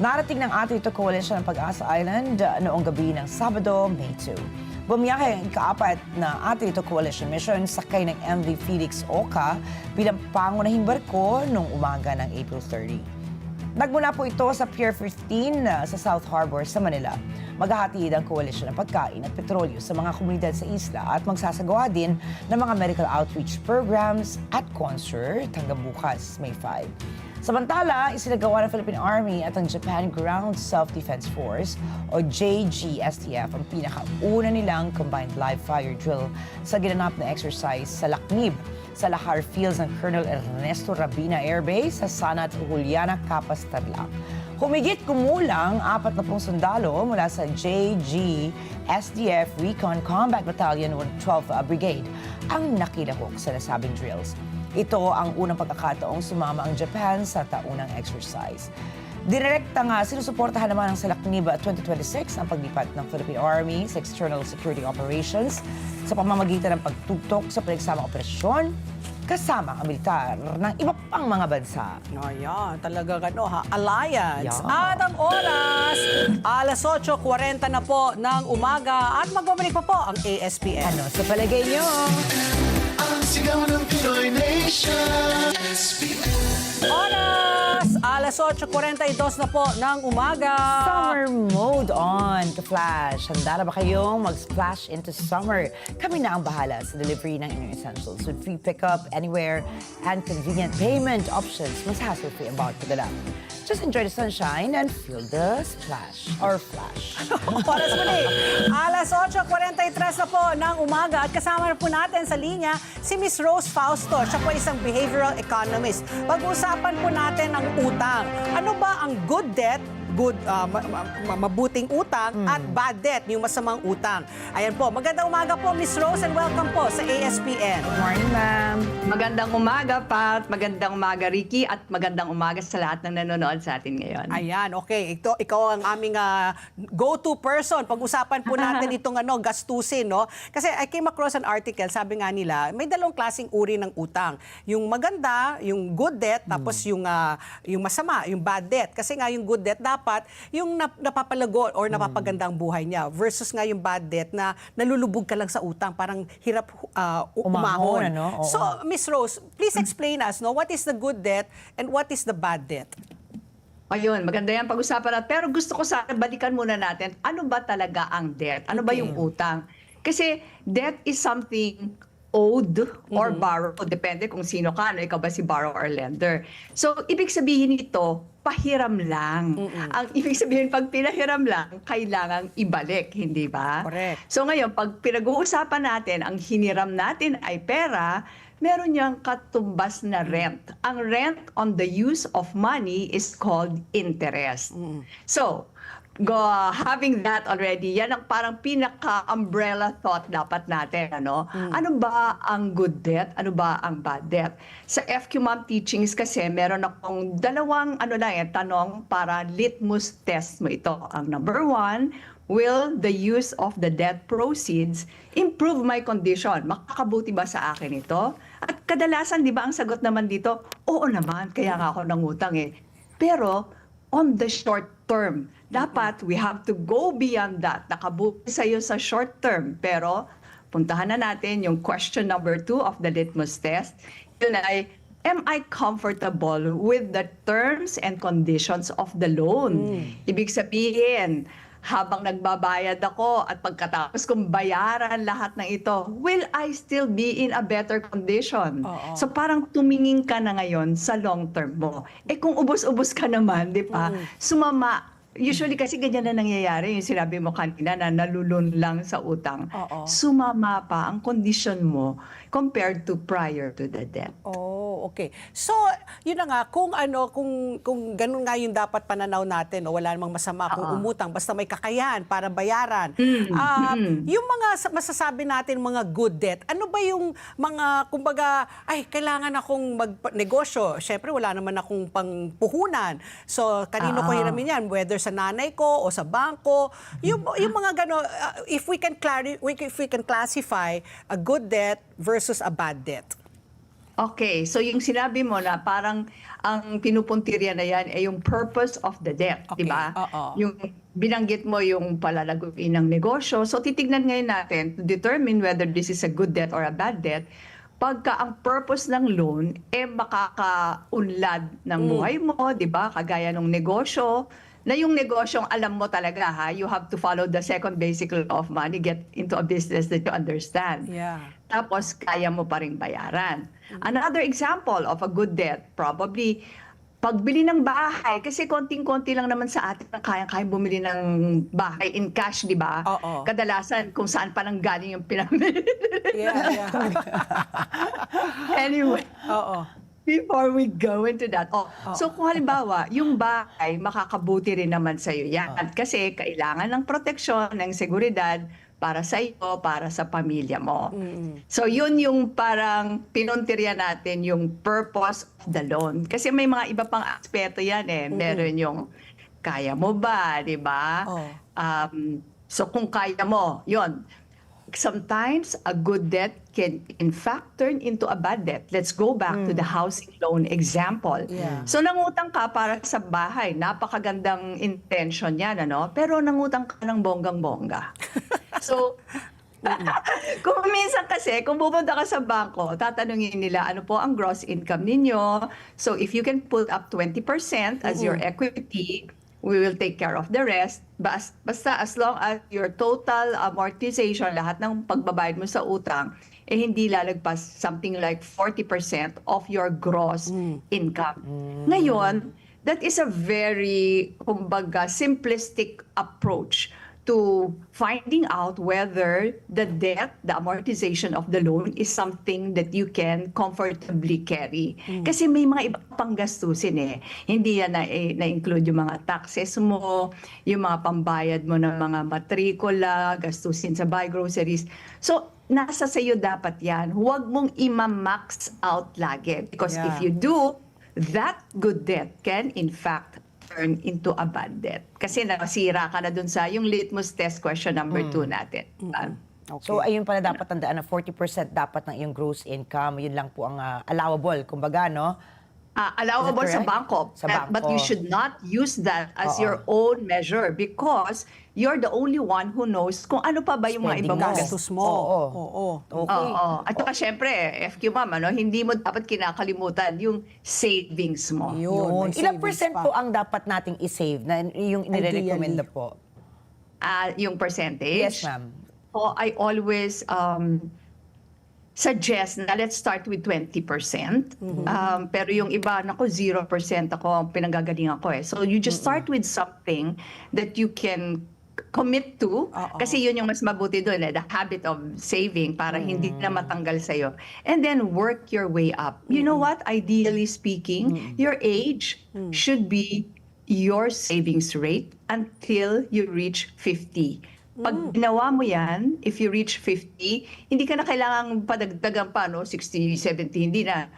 Narating ng ating ito coalition ng Pag-asa Island noong gabi ng Sabado, May 2. Bumiyahe ang ikaapat na ating ito coalition mission sakay ng MV Felix Oca bilang pangunahing barko noong umaga ng April 30. Nagmula po ito sa Pier 15 sa South Harbor sa Manila. Maghahatid ang koalisyon ng pagkain at petrolyo sa mga komunidad sa isla at magsasagawa din ng mga medical outreach programs at concert hanggang bukas, May 5. Samantala, isinagawa ng Philippine Army at ang Japan Ground Self-Defense Force o JGSTF ang pinakauna nilang combined live-fire drill sa ginanap na exercise sa Lacnib sa Lahar Fields ng Colonel Ernesto Rabina Air Base sa Sanat Juliana Capas, Tarlac. Humigit kumulang 40 sundalo mula sa JGSDF Recon Combat Battalion 12th Brigade ang nakilahok sa nasabing drills. Ito ang unang pagkakataong sumama ang Japan sa taunang exercise. Direktang sinusuportahan naman ng Salaknib 2026 ang paglipat ng Philippine Army sa external security operations sa pamamagitan ng pagtutok sa pinagsamang operasyon kasama ang militar ng iba pang mga bansa. Ayan, talaga alliance. Yeah. At ang oras, alas 8:40 na po ng umaga at magbabalik pa po ang ASPN. Ano sa palagay niyo? Ang sigaw ng Pinoy Nation. Oras, alas 8:42 na po ng umaga. Summer mode on, ka-Flash. Handa na ba kayong mag-splash into summer? Kami na ang bahala sa delivery ng inyong essentials with free pickup anywhere and convenient payment options. Mas hassle-free ang bawat padala. Just enjoy the sunshine and feel the splash or flash. Oras muli, alas 8:43 na po ng umaga at kasama na po natin sa linya si Miss Rose Fausto. Siya po isang behavioral economist. Pag-uusapan po natin ang utang. Ano ba ang good debt, mabuting utang at bad debt, yung masamang utang? Ayan po, magandang umaga po Miss Rose and welcome po sa ASPN. Good morning, ma'am. Magandang umaga, Pat. Magandang umaga, Ricky. At magandang umaga sa lahat ng nanonood sa atin ngayon. Ayan, okay. Ikaw ang aming go-to person. Pag-usapan po natin itong gastusin, no? Kasi I came across an article, sabi nga nila, may dalawang klaseng uri ng utang. Yung maganda, yung good debt, tapos yung masama, yung bad debt. Kasi nga yung good debt, dapat yung napapalago or napapaganda ang buhay niya versus nga yung bad debt na nalulubog ka lang sa utang, parang hirap umahon. Ano? Oo. So, Miss Rose, please explain us, no, what is the good debt and what is the bad debt? Ayun, maganda yan pag-usapan natin. Pero gusto ko sana balikan muna natin, ano ba talaga ang debt? Ano ba yung utang? Kasi debt is something owed or borrowed. Depende kung sino ka, ikaw ba si borrower or lender. So, ibig sabihin nito, pahiram lang. Ang ibig sabihin, pag pinahiram lang, kailangang ibalik, hindi ba? Correct. So ngayon, pag pinag-uusapan natin, ang hiniram natin ay pera, meron niyang katumbas na rent. Ang rent on the use of money is called interest. So, having that already, yan ang parang pinaka-umbrella thought dapat natin. Ano ba ang good debt? Ano ba ang bad debt? Sa FQ Mom Teachings kasi, meron akong dalawang tanong para litmus test mo ito. Ang number 1, will the use of the debt proceeds improve my condition? Makakabuti ba sa akin ito? At kadalasan, di ba, ang sagot naman dito, oo naman, kaya nga ako nangutang eh. Pero, on the short term, dapat we have to go beyond that. Nakabuti sa'yo sa short term. Pero, puntahan na natin yung question number 2 of the litmus test. Yun ay, am I comfortable with the terms and conditions of the loan? Ibig sabihin, habang nagbabayad ako at pagkatapos kong bayaran lahat ng ito, will I still be in a better condition? So parang tumingin ka na ngayon sa long term mo. Eh kung ubos-ubos ka naman, di ba? Sumama. Usually kasi ganyan na nangyayari, yung sinabi mo kanina na nalulun lang sa utang. Sumama pa ang condition mo compared to prior to the debt. Oh, okay. So, yun na nga, kung ganun nga yung dapat pananaw natin, o wala namang masama kung umutang, basta may kakayahan para bayaran. Yung mga masasabi natin, mga good debt, ano ba yung mga, kumbaga, ay, kailangan akong magnegosyo. Siyempre, wala naman akong pangpuhunan. So, kanino ko hiramin yan? Whether sa nanay ko o sa bangko. Yung mga gano'n, if we can classify a good debt versus a bad debt. Okay, so yung sinabi mo na parang ang pinupuntirya na yan ay yung purpose of the debt, di Okay, ba? oo. Yung binanggit mo yung palalaguin ng negosyo. So titignan ngayon natin to determine whether this is a good debt or a bad debt. Pagka ang purpose ng loan makakaunlad ng buhay mo, di ba? Kagaya ng negosyo, na yung negosyong alam mo talaga ha, you have to follow the second basic law of money, get into a business that you understand. Yeah. Tapos kaya mo pa ring bayaran. Another example of a good debt, probably pagbili ng bahay, kasi konting-konti lang naman sa atin ang kayang-kayang bumili ng bahay in cash, di ba? Oo. Kadalasan kung saan pa nang galing yung pinamili. Yeah. Anyway, Oo. before we go into that, so kung halimbawa, yung bahay, makakabuti rin naman sa'yo yan. Kasi kailangan ng proteksyon, ng seguridad, para sa iyo, para sa pamilya mo. So yun yung parang pinuntirya natin yung purpose of the loan. Kasi may mga iba pang aspeto yan eh. Meron yung kaya mo ba, di ba? Oh. So kung kaya mo, yun. Sometimes a good debt can in fact turn into a bad debt. Let's go back to the housing loan example. Yeah. So nangutang ka para sa bahay, napakagandang intention yan, ano? Pero nangutang ka ng bonggang-bongga. So, kung minsan kasi, kung pupunta ka sa bangko, tatanungin nila ano po ang gross income ninyo. So if you can put up 20% as your equity, we will take care of the rest. Basta as long as your total amortization, lahat ng pagbabayad mo sa utang, hindi lalagpas something like 40% of your gross income. Ngayon, that is a very, kumbaga, simplistic approach to finding out whether the debt, the amortization of the loan is something that you can comfortably carry. Kasi may mga iba pang gastusin eh. Hindi yan na-include yung mga taxes mo, yung mga pambayad mo ng mga matrikula, gastusin sa buy groceries. So, nasa sayo dapat yan. Huwag mong ima-max out lagi. Because Yeah. if you do, that good debt can in fact turn into a bad debt. Kasi nasira ka na dun sa yung litmus test question number 2 natin. Okay. So ayun pala dapat tandaan na 40% dapat ng iyong gross income, yun lang po ang allowable, kumbaga, no? Allowable Is sa that correct? bangko. Sa But bangko. you should not use that as Oo. your own measure because you're the only one who knows kung ano pa ba yung mga Spending iba mong mo. gastos. Gastos mo. Oo. Oo. Okay. Oo. At saka syempre, FQ ma'am, ano, hindi mo dapat kinakalimutan yung savings mo. Yun. may Ilang savings percent pa. po ang dapat nating i-save na yung inirecommenda po? Yung percentage? Yes, ma'am. I always suggest na let's start with 20%. Pero yung iba, naku, 0% ako ang pinanggagalingan ko eh. So you just start with something that you can commit to. Oo. Kasi yun yung mas mabuti doon, the habit of saving para hindi na matanggal sa'yo. And then work your way up. You know what? Ideally speaking, your age should be your savings rate until you reach 50. Pag ginawa mo yan, if you reach 50, hindi ka na kailangang padagdagan pa, no? 60, 70, hindi na.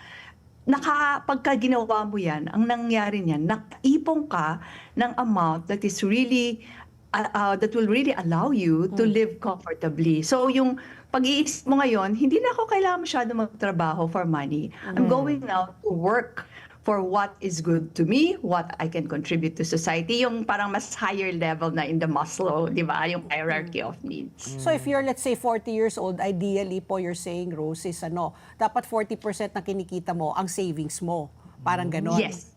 Pagka ginawa mo yan, ang nangyari niyan, nakaipon ka ng amount that is really, that will really allow you to live comfortably. So yung pag-iisip mo ngayon, hindi na ako kailangan masyado magtrabaho for money. I'm going now to work for what is good to me, what I can contribute to society, yung parang mas higher level na in the Maslow, di ba? Yung hierarchy of needs. So if you're, let's say, 40 years old, ideally po you're saying, Rose, is dapat 40% na kinikita mo ang savings mo. Parang ganon. Yes.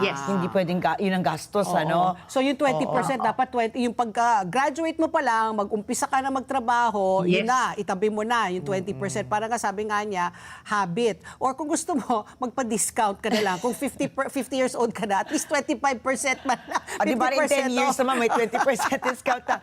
Yes. Hindi pwedeng yun ang gastos, Oo. ano? So yung 20% dapat 20, yung pagka-graduate mo pa lang, mag-umpisa ka na magtrabaho, yun Yes. na, itabi mo na yung 20%. Parang nga sabi nga niya, habit. Or kung gusto mo, magpa-discount ka na lang. Kung 50 years old ka na, at least 25% man na. Di ba rin 10 years naman, may 20% discount na.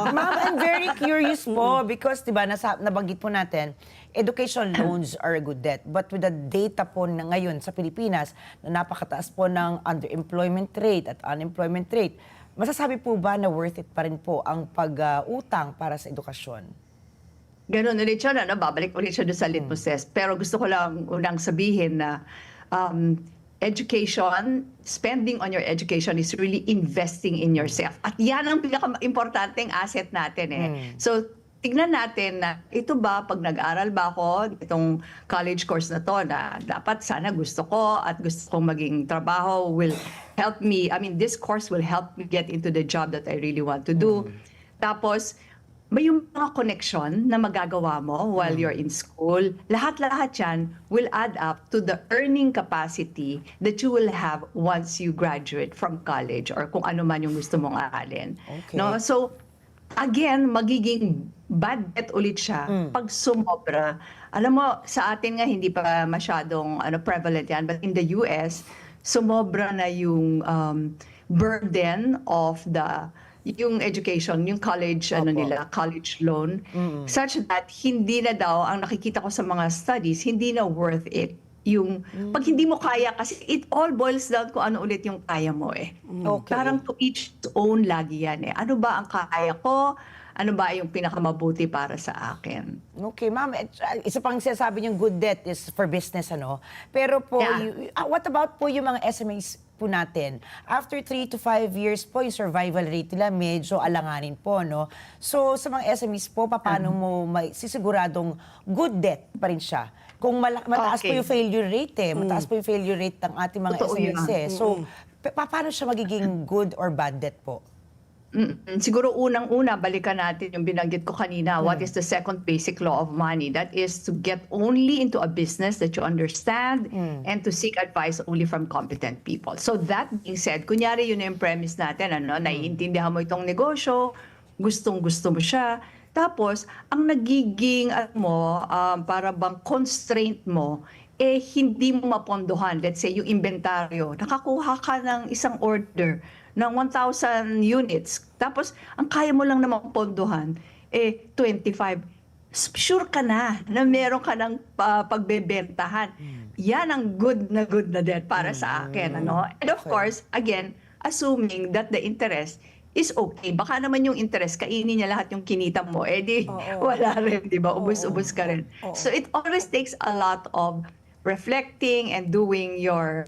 Ma'am, I'm very curious po because, di ba, nabanggit po natin, education loans are a good debt. But with the data po na ngayon sa Pilipinas, na napakataas po ng underemployment rate at unemployment rate, masasabi po ba na worth it pa rin po ang pag-utang para sa edukasyon? Ganun ulit siya, no? Babalik ulit siya doon sa litmus test. Pero gusto ko lang unang sabihin na education, spending on your education is really investing in yourself. At yan ang pinaka-importanteng asset natin eh. So, tignan natin na ito ba, pag nag-aral ba ako, itong college course na to, na dapat sana gusto ko at gusto kong maging trabaho will help me, this course will help me get into the job that I really want to do. Tapos, may yung mga connection na magagawa mo while you're in school. Lahat-lahat yan will add up to the earning capacity that you will have once you graduate from college or kung ano man yung gusto mong aralin. Okay. No? So, again, magiging bad bet ulit siya pag sumobra. Alam mo, sa atin nga hindi pa masyadong prevalent yan, but in the US, sumobra na yung burden of yung education, yung college nila, college loan, such that hindi na daw, ang nakikita ko sa mga studies, hindi na worth it. Yung pag hindi mo kaya, kasi it all boils down kung ano ulit yung kaya mo eh. Okay. Parang to each his own lagi yan eh. Ano ba ang kaya ko? Ano ba yung pinakamabuti para sa akin? Okay, ma'am. Isa pang sinasabi niyong good debt is for business, ano? Pero po, Yeah. what about po yung mga SMEs po natin? After 3 to 5 years po, yung survival rate nila medyo alanganin po, no? So, sa mga SMEs po, paano mo sisiguradong good debt pa rin siya? Kung mataas po Okay. yung failure rate Mataas po yung failure rate ng ating mga Totoo SMEs yan. So, paano siya magiging good or bad debt po? Siguro unang-una, balikan natin yung binanggit ko kanina. What is the second basic law of money? That is to get only into a business that you understand and to seek advice only from competent people. So that being said, kunyari yun yung premise natin, naiintindihan mo itong negosyo, gustong-gusto mo siya. Tapos, ang nagiging para bang constraint mo, hindi mo mapondohan. Let's say, yung inventaryo. Nakakuha ka ng isang order ng 1,000 units. Tapos, ang kaya mo lang naman pondohan, 25. Sure ka na meron ka ng pagbebentahan. Yan ang good na debt para sa akin. And of course, again, assuming that the interest is okay. Baka naman yung interest, kainin niya lahat yung kinita mo. Wala rin, di ba? Ubus-ubus ka rin. So it always takes a lot of reflecting and doing your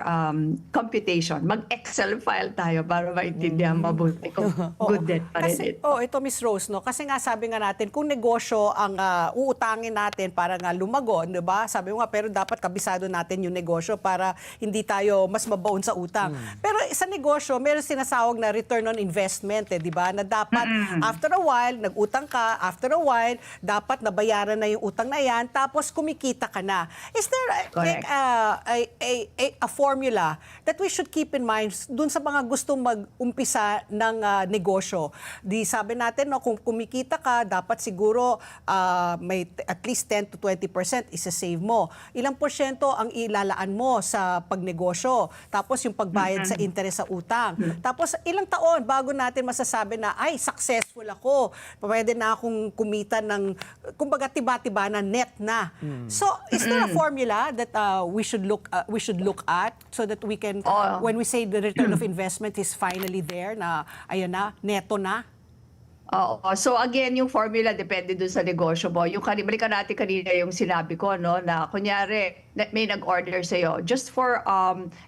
computation. Mag-Excel file tayo para maintindihan mabuti kung good debt pa rin ito. Ito Miss Rose, no? Kasi nga sabi nga natin, kung negosyo ang uutangin natin para nga lumago, di ba? Sabi mo nga, pero dapat kabisado natin yung negosyo para hindi tayo mas mabaon sa utang. Pero sa negosyo, meron sinasawag na return on investment, di ba? Na dapat, after a while, nag-utang ka, after a while, dapat nabayaran na yung utang na yan, tapos kumikita ka na. Is there a formula that we should keep in mind dun sa mga gustong mag-umpisa ng negosyo? Di sabi natin, no, kung kumikita ka, dapat siguro may at least 10 to 20% isa-save mo. Ilang porsyento ang ilalaan mo sa pagnegosyo? Tapos yung pagbayad sa interest sa utang. Tapos ilang taon bago natin masasabi na, ay, successful ako. Pwede na akong kumita ng, kumbaga, tiba-tiba na net na. So, is there a formula that we should look at so that we can, when we say the return of investment is finally there, na ayun na, neto na? Oo. So again, yung formula depende dun sa negosyo mo. Yung balikan natin kanina yung sinabi ko, no, na kunyari, may nag-order sa'yo. Just for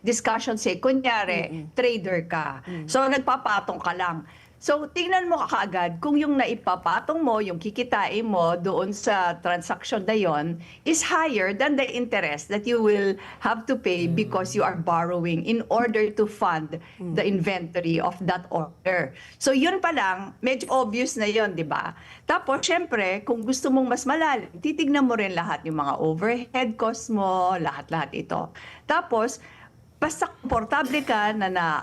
discussion sake, kunyari, trader ka. So nagpapatong ka lang. So, tingnan mo kaagad kung yung naipapatong mo, yung kikitain mo doon sa transaction na yon is higher than the interest that you will have to pay because you are borrowing in order to fund the inventory of that order. So, yun pa lang, medyo obvious na yon, di ba? Tapos, syempre, kung gusto mong mas malalim, titignan mo rin lahat yung mga overhead costs mo, lahat-lahat ito. Tapos, basta komportable ka na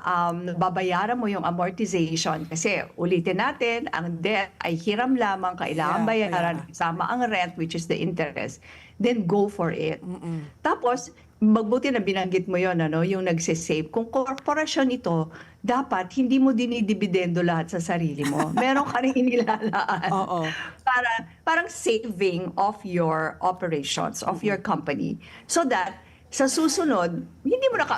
babayaran mo yung amortization. Kasi ulitin natin, ang debt ay hiram lamang, kailangan bayaran, kasama ang rent, which is the interest. Then go for it. Tapos, magbuti na binanggit mo yun, yung nagsisave. Kung korporasyon ito, dapat hindi mo dinidibidendo lahat sa sarili mo. Meron ka rin inilalaan. Parang saving of your operations, of your company. So that sa susunod,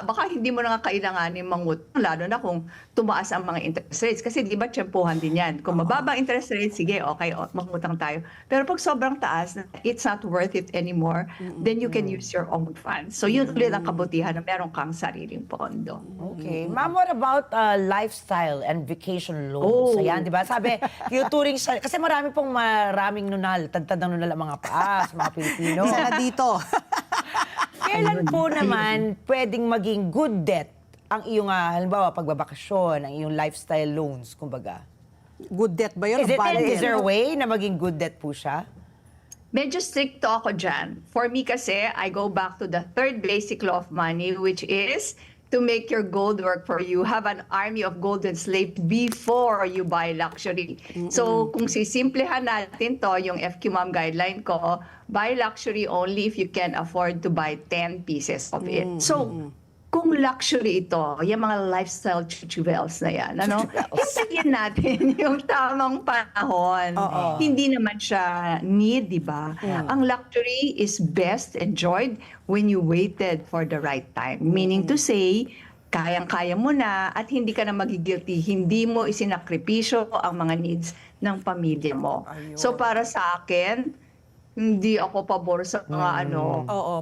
baka hindi mo na nga kailanganin mangutang, lalo na kung tumaas ang mga interest rates. Kasi di ba, tiyempuhan din yan. Kung mababa ang interest rates, sige, okay, mangutang tayo. Pero pag sobrang taas, it's not worth it anymore, then you can use your own funds. So yun ulit ang kabutihan na meron kang sariling pondo. Okay. Ma'am, what about lifestyle and vacation loans? Oh. Ayan, di ba? Sabi, tuturing siya, kasi maraming nunal, tagtad ng nunal ang mga paa sa mga Pilipino. Isa na dito. Kailan po naman pwedeng maging good debt ang iyong, halimbawa, pagbabakasyon, ang iyong lifestyle loans, kumbaga? Good debt ba yun? Is Bad there a debt? way na maging good debt po siya? Medyo stricto ako dyan. For me kasi, I go back to the third basic law of money, which is to make your gold work for you. Have an army of golden slaves before you buy luxury. So, kung sisimplehan natin to, yung FQ Mom guideline ko, buy luxury only if you can afford to buy 10 pieces of it. So, kung luxury ito, yung mga lifestyle jewels na yan, hintayin natin yung tamang panahon. Hindi naman siya need, di ba? Ang luxury is best enjoyed when you waited for the right time. Meaning to say, kayang-kaya mo na at hindi ka na magigilty. Hindi mo isinakripisyo ang mga needs ng pamilya mo. So para sa akin, hindi ako pabor sa mga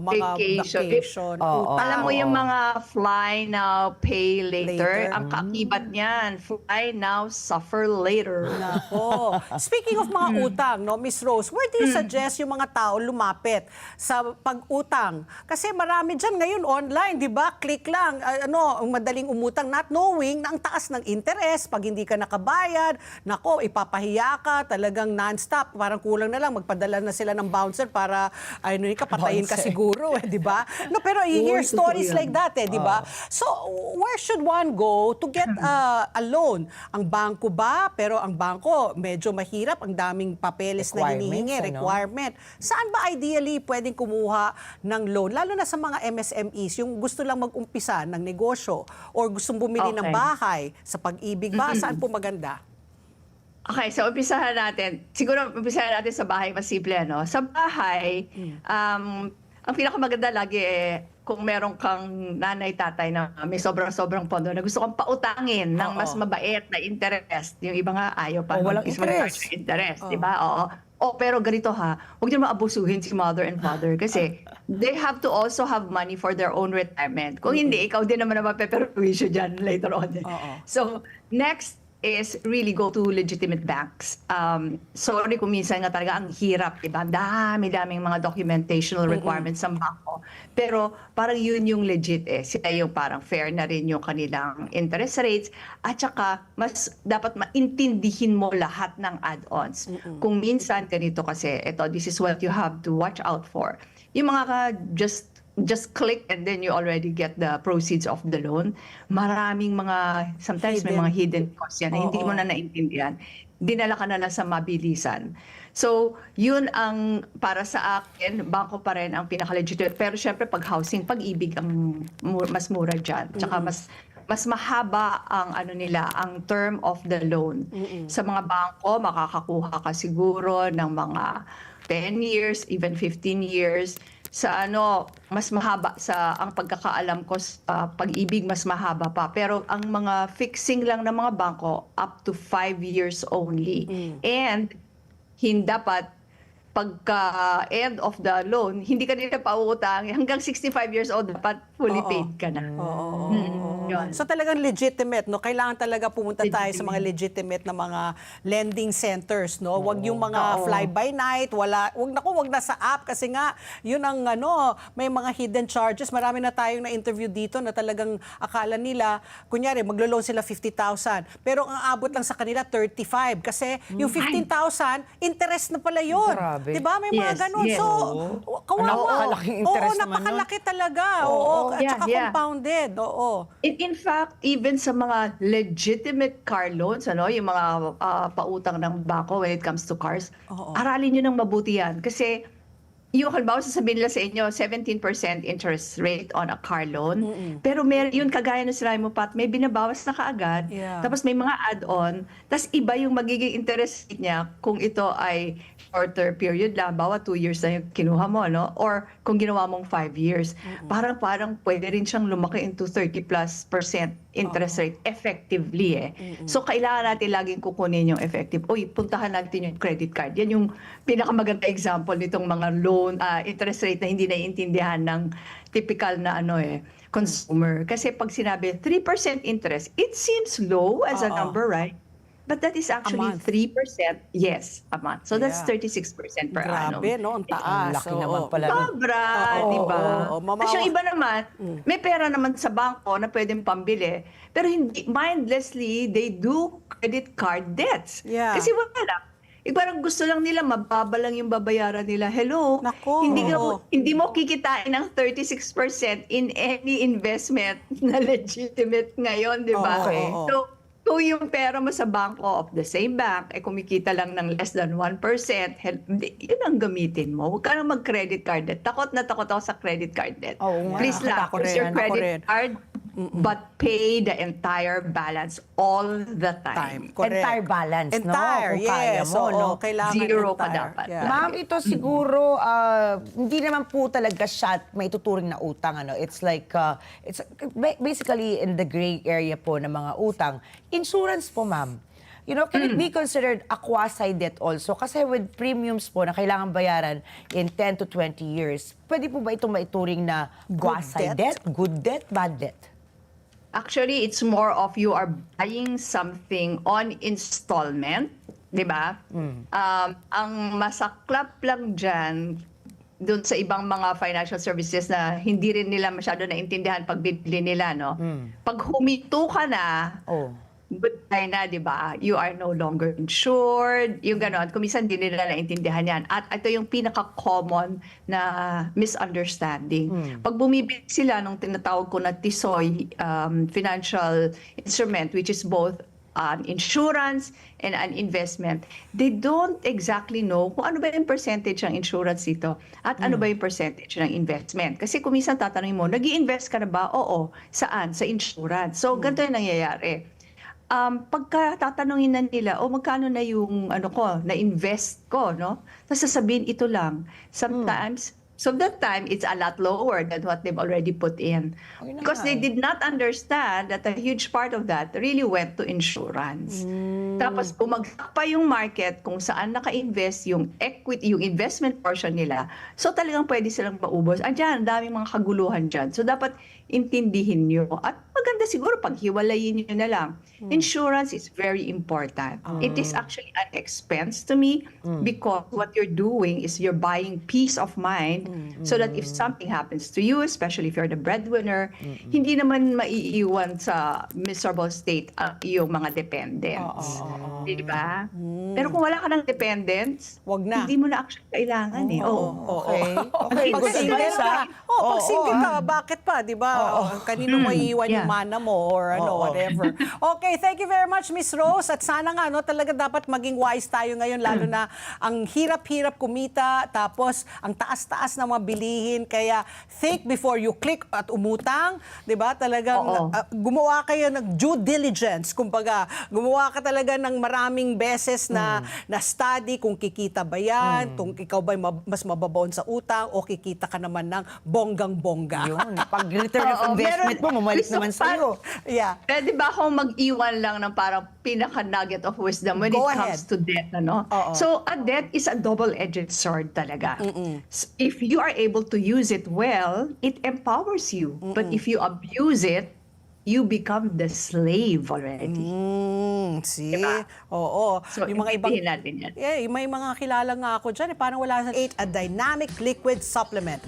Mga vacation. Oo. Alam mo yung mga fly now, pay later. Later. Ang kakibat niyan, fly now, suffer later. Nako. Speaking of mga utang, no, Miss Rose, where do you suggest yung mga tao lumapit sa pag-utang? Kasi marami dyan ngayon online, di ba? Click lang, ang madaling umutang, not knowing na ang taas ng interest, pag hindi ka nakabayad, nako, ipapahiya ka, talagang non-stop, parang kulang na lang, magpadala na sila ng bouncer para patayin ka Bouncer. siguro, di ba? No, pero you hear totoo stories yan. like that, di ba? So, where should one go to get a loan? Ang bangko ba? Pero ang bangko, medyo mahirap. Ang daming papeles na hinihingi, requirement. Saan ba ideally pwedeng kumuha ng loan? Lalo na sa mga MSMEs, yung gusto lang mag-umpisa ng negosyo or gustong bumili ng Okay. bahay. Sa pag-ibig ba? Saan po maganda? Okay, so umpisahan natin. Siguro umpisahan natin sa bahay, mas simple, ano? Sa bahay, ang pinakamaganda lagi kung meron kang nanay-tatay na may sobrang pondo na gusto kang pautangin ng mas mabait na interest. Yung iba nga ayaw pa. Walang is interest. Interest, di ba? Oo. Pero ganito ha, huwag niyo maabusuhin si mother and father kasi they have to also have money for their own retirement. Kung hindi, ikaw din naman ang mapeperwisyo dyan later on. So, next is really go to legitimate banks. Sorry kung minsan nga talaga ang hirap, diba? Dami-daming mga documentational requirements sa bangko. Pero parang yun yung legit Sila yung parang fair na rin yung kanilang interest rates. At saka, mas dapat maintindihin mo lahat ng add-ons. Kung minsan ganito kasi, this is what you have to watch out for. Yung mga just click and then you already get the proceeds of the loan. Maraming sometimes may mga hidden costs yan na hindi mo na naintindihan. Dinala ka na lang sa mabilisan. So, yun ang para sa akin, bangko pa rin ang pinaka-legitimate. Pero syempre, pag housing, pag-ibig ang mas mura dyan. Tsaka mas mahaba ang ang term of the loan. Sa mga bangko, makakakuha ka siguro ng mga 10 years, even 15 years. Sa mas mahaba ang pagkakaalam ko sa pag-ibig mas mahaba pa, pero ang mga fixing lang ng mga bangko up to 5 years only. And hindi dapat pagka end of the loan, hindi ka nila pauutang hanggang 65 years old dapat fully paid ka na. Yun. So talagang legitimate, no? Kailangan talaga pumunta tayo sa mga legitimate na mga lending centers, no? Wag yung mga fly by night, wag na sa app kasi nga yun ang may mga hidden charges. Marami na tayong na-interview dito na talagang akala nila, kunyari maglo-loan sila 50,000, pero ang abot lang sa kanila 35 kasi yung 15,000 interest na pala yun. Grabe. 'Di ba? May mga Yes, ganun. yes. So, kawawa. Napakalaking interest naman, no? napakalaki talaga. At Yeah, saka yeah. compounded. Oo. In fact, even sa mga legitimate car loans, yung mga pautang ng bangko when it comes to cars, aralin nyo ng mabuti yan. Kasi yung halimbawa sasabihin nila sa inyo, 17% interest rate on a car loan. Pero yun, kagaya ng sinabi mo, Pat, may binabawas na kaagad. Yeah. Tapos may mga add-on. Tapos iba yung magiging interest rate niya kung ito ay shorter period lang. Bawa 2 years na yung kinuha mo, no? Or kung ginawa mong 5 years. Parang pwede rin siyang lumaki into 30+% interest rate effectively eh. So kailangan natin laging kukunin yung effective. Uy, puntahan natin yung credit card. Yan yung pinakamaganda example nitong mga loan interest rate na hindi naiintindihan ng typical na consumer. Kasi pag sinabi 3% interest, it seems low as a number, right? But that is actually month. 3%, yes, a month. So that's Yeah. 36% per annum. Grabe, no? Ang taas. laki Oo. naman pala. Sobra, Oo, di ba? oo, oo. Kasi yung iba naman, may pera naman sa bangko na pwedeng pambili, pero hindi, mindlessly, they do credit card debts. Yeah. Kasi wala lang. Parang gusto lang nila, mababa lang yung babayaran nila. Hello, Nako. hindi mo kikitain ng 36% in any investment na legitimate ngayon, di ba? Okay. Oo. So, kung yung pera mo sa bangko of the same bank, kumikita lang ng less than 1%, yun ang gamitin mo. Huwag ka na mag-credit card debt. Takot na takot ako sa credit card debt. Oo nga. Please lang, Ako use rin, your ako rin. credit card, but pay the entire balance all the time. Correct. Entire balance, no? Entire, Kung kaya yes. mo, Oo, no? kailangan Zero ka entire. dapat. Yeah. Ma'am, ito siguro, hindi naman po talaga siya may tuturing na utang. It's like, it's basically in the gray area po ng mga utang. Insurance po, ma'am. Can it be considered a quasi-debt also? Kasi with premiums po na kailangan bayaran in 10 to 20 years, pwede po ba itong maituring na quasi-debt? Good debt? Bad debt? Actually, it's more of you are buying something on installment, di ba? Ang masaklap lang dyan, doon sa ibang mga financial services na hindi rin nila masyado naintindihan pag bibili nila, no? Pag humito ka na, Oh. goodbye na, di ba? You are no longer insured. Yung gano'n. Kumisan din nila naintindihan yan. At ito yung pinaka-common na misunderstanding. Pag bumibili sila nung tinatawag ko na TISOY financial instrument, which is both an insurance and an investment, they don't exactly know kung ano ba yung percentage ng insurance dito at ano ba yung percentage ng investment. Kasi kung minsan tatanungin mo, nag-i-invest ka na ba? Oo. Saan? Sa insurance. So, ganito yung nangyayari. Pagka tatanungin na nila, magkano na yung na-invest ko, no? Tapos sasabihin, ito lang. Sometimes, so that time, it's a lot lower than what they've already put in. Okay na Because nga they did not understand that a huge part of that really went to insurance. Tapos, bumagsak pa yung market kung saan naka-invest yung equity, yung investment portion nila. So, talagang pwede silang maubos. Andiyan, daming mga kaguluhan dyan. So, dapat intindihin nyo. At maganda siguro pag hiwalayin nyo na lang. Insurance is very important. It is actually an expense to me because what you're doing is you're buying peace of mind so that if something happens to you, especially if you're the breadwinner, hindi naman maiiwan sa miserable state yung mga dependents. Di ba? Pero kung wala ka ng dependents, Wag na. hindi mo na actually kailangan eh. Oo. Okay. Okay. Pag Good single advice, ka, ah. pag single ka, bakit pa, di ba? Kanino mo iiwan yung Yeah. mana mo or whatever. Okay, thank you very much, Miss Rose. At sana nga, talaga dapat maging wise tayo ngayon, lalo na ang hirap-hirap kumita, tapos ang taas-taas ng mga bilihin. Kaya think before you click at umutang, di ba? Talagang gumawa kayo ng due diligence. Kumbaga, gumawa ka talaga ng maraming beses na study kung kikita ba yan, kung ikaw ba'y mas mababaon sa utang o kikita ka naman ng bonggang-bongga. Yun. Pag return of Oo, investment mo, mamalik gusto naman ko pa- sa'yo. Yeah. Pwede ba akong mag-iwan lang ng parang pinaka-nugget of wisdom when Go it comes to debt, ano? Oo. So, a debt is a double-edged sword talaga. If you are able to use it well, it empowers you. But if you abuse it, you become the slave already. See? Diba? Oo. So, intindihin natin yan. Yeah, may mga kilala nga ako dyan. Parang wala sa 8, a dynamic liquid supplement.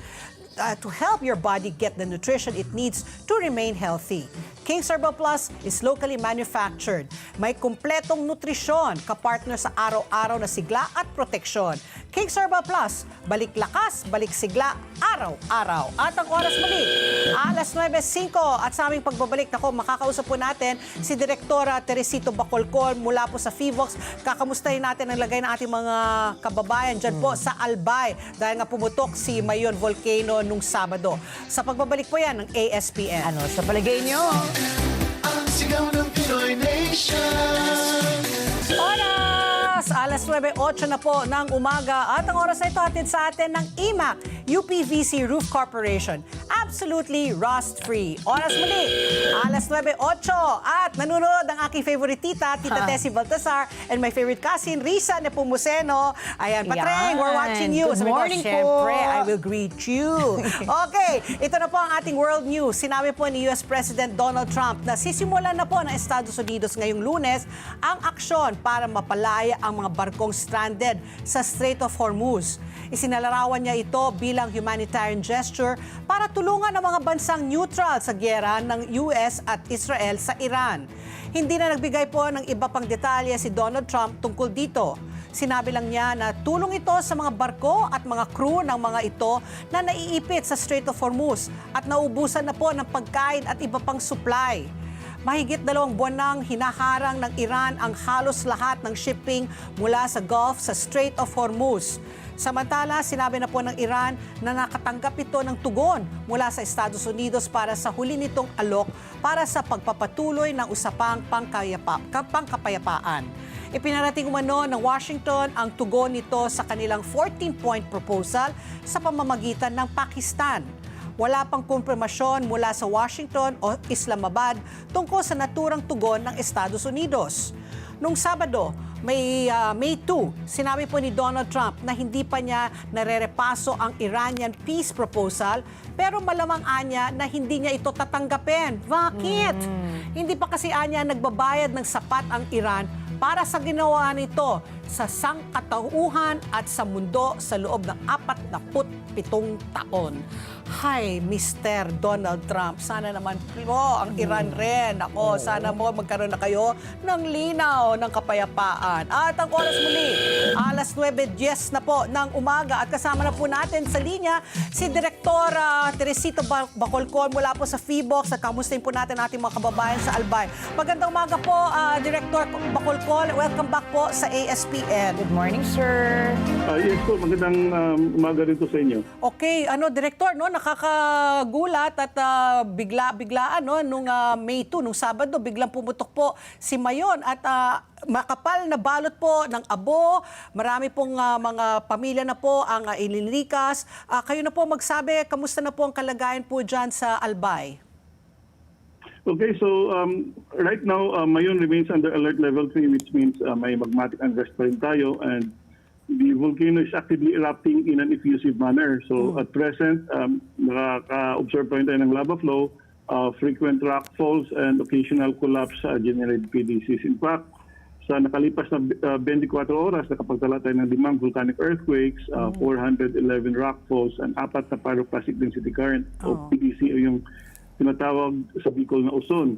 To help your body get the nutrition it needs to remain healthy. King's Herbal Plus is locally manufactured. May kumpletong nutrisyon, kapartner sa araw-araw na sigla at proteksyon. King Herbal Plus, balik lakas, balik sigla, araw-araw. At ang oras muli, alas 9:05 at sa aming pagbabalik, makakausap po natin si Direktora Teresito Bacolcol mula po sa FIVOX. Kakamustahin natin ang lagay ng ating mga kababayan dyan po sa Albay dahil nga pumutok si Mayon Volcano nung Sabado. Sa pagbabalik po yan ng ASPN. Ano sa palagay nyo? Ang sigaw ng Pinoy Nation. Oras! Alas 9:08 na po ng umaga at ang oras na ito hatid sa atin ng IMAC, UPVC Roof Corporation. Absolutely rust-free. Oras muli, alas 9:08 at nanonood ang aking favorite tita, Tita Tessie Baltasar, and my favorite cousin, Risa Nepomuceno. Ayan, Patreng, Yan. we're watching you. Good Sabi ko, morning po. syempre, I will greet you. Okay, ito na po ang ating world news. Sinabi po ni US President Donald Trump na sisimulan na po ng Estados Unidos ngayong Lunes ang aksyon para mapalaya ang mga barkong stranded sa Strait of Hormuz. Isinalarawan niya ito bilang humanitarian gesture para tulungan ang mga bansang neutral sa gyera ng US at Israel sa Iran. Hindi na nagbigay po ng iba pang detalye si Donald Trump tungkol dito. Sinabi lang niya na tulong ito sa mga barko at mga crew ng mga ito na naiipit sa Strait of Hormuz at naubusan na po ng pagkain at iba pang supply. Mahigit 2 buwan nang hinaharang ng Iran ang halos lahat ng shipping mula sa Gulf sa Strait of Hormuz. Samantala, sinabi na po ng Iran na nakatanggap ito ng tugon mula sa Estados Unidos para sa huli nitong alok para sa pagpapatuloy ng usapang pangkapayapaan. Ipinarating umano ng Washington ang tugon nito sa kanilang 14-point proposal sa pamamagitan ng Pakistan. Wala pang kumpirmasyon mula sa Washington o Islamabad tungkol sa naturang tugon ng Estados Unidos. Nung Sabado, May 2, sinabi po ni Donald Trump na hindi pa niya narerepaso ang Iranian peace proposal pero malamang anya na hindi niya ito tatanggapin. Bakit? Hindi pa kasi anya nagbabayad ng sapat ang Iran para sa ginawa nito sa sangkatauhan at sa mundo sa loob ng 47 taon. Hi, Mr. Donald Trump. Sana naman po ang Iran rin. Ako, sana mo magkaroon na kayo ng linaw ng kapayapaan. At ang oras muli, alas 9:10 na po ng umaga at kasama na po natin sa linya si Direktora Teresito Bacolcol mula po sa FIVOX at kamustahin po natin ating mga kababayan sa Albay. Magandang umaga po, Director Bacolcol. Welcome back po sa ASPN. Good morning, sir. Yes po, magandang umaga rito sa inyo. Okay, Director, nakakagulat at biglaan nung May 2, nung Sabado, biglang pumutok po si Mayon at makapal na balot po ng abo. Marami pong mga pamilya na po ang ilinilikas. Kayo na po magsabi, kamusta na po ang kalagayan po dyan sa Albay? Okay, so right now, Mayon remains under alert level 3, which means may magmatic unrest pa rin tayo, and the volcano is actively erupting in an effusive manner. So at present, nakaka-observe pa rin tayo ng lava flow, frequent rock falls, and occasional collapse generated PDCs. In fact, sa nakalipas na 24 oras, nakapagtala tayo ng 5 volcanic earthquakes, 411 rock falls, and 4 na pyroclastic density current o PDC o yung tinatawag sa Bicol na Uson.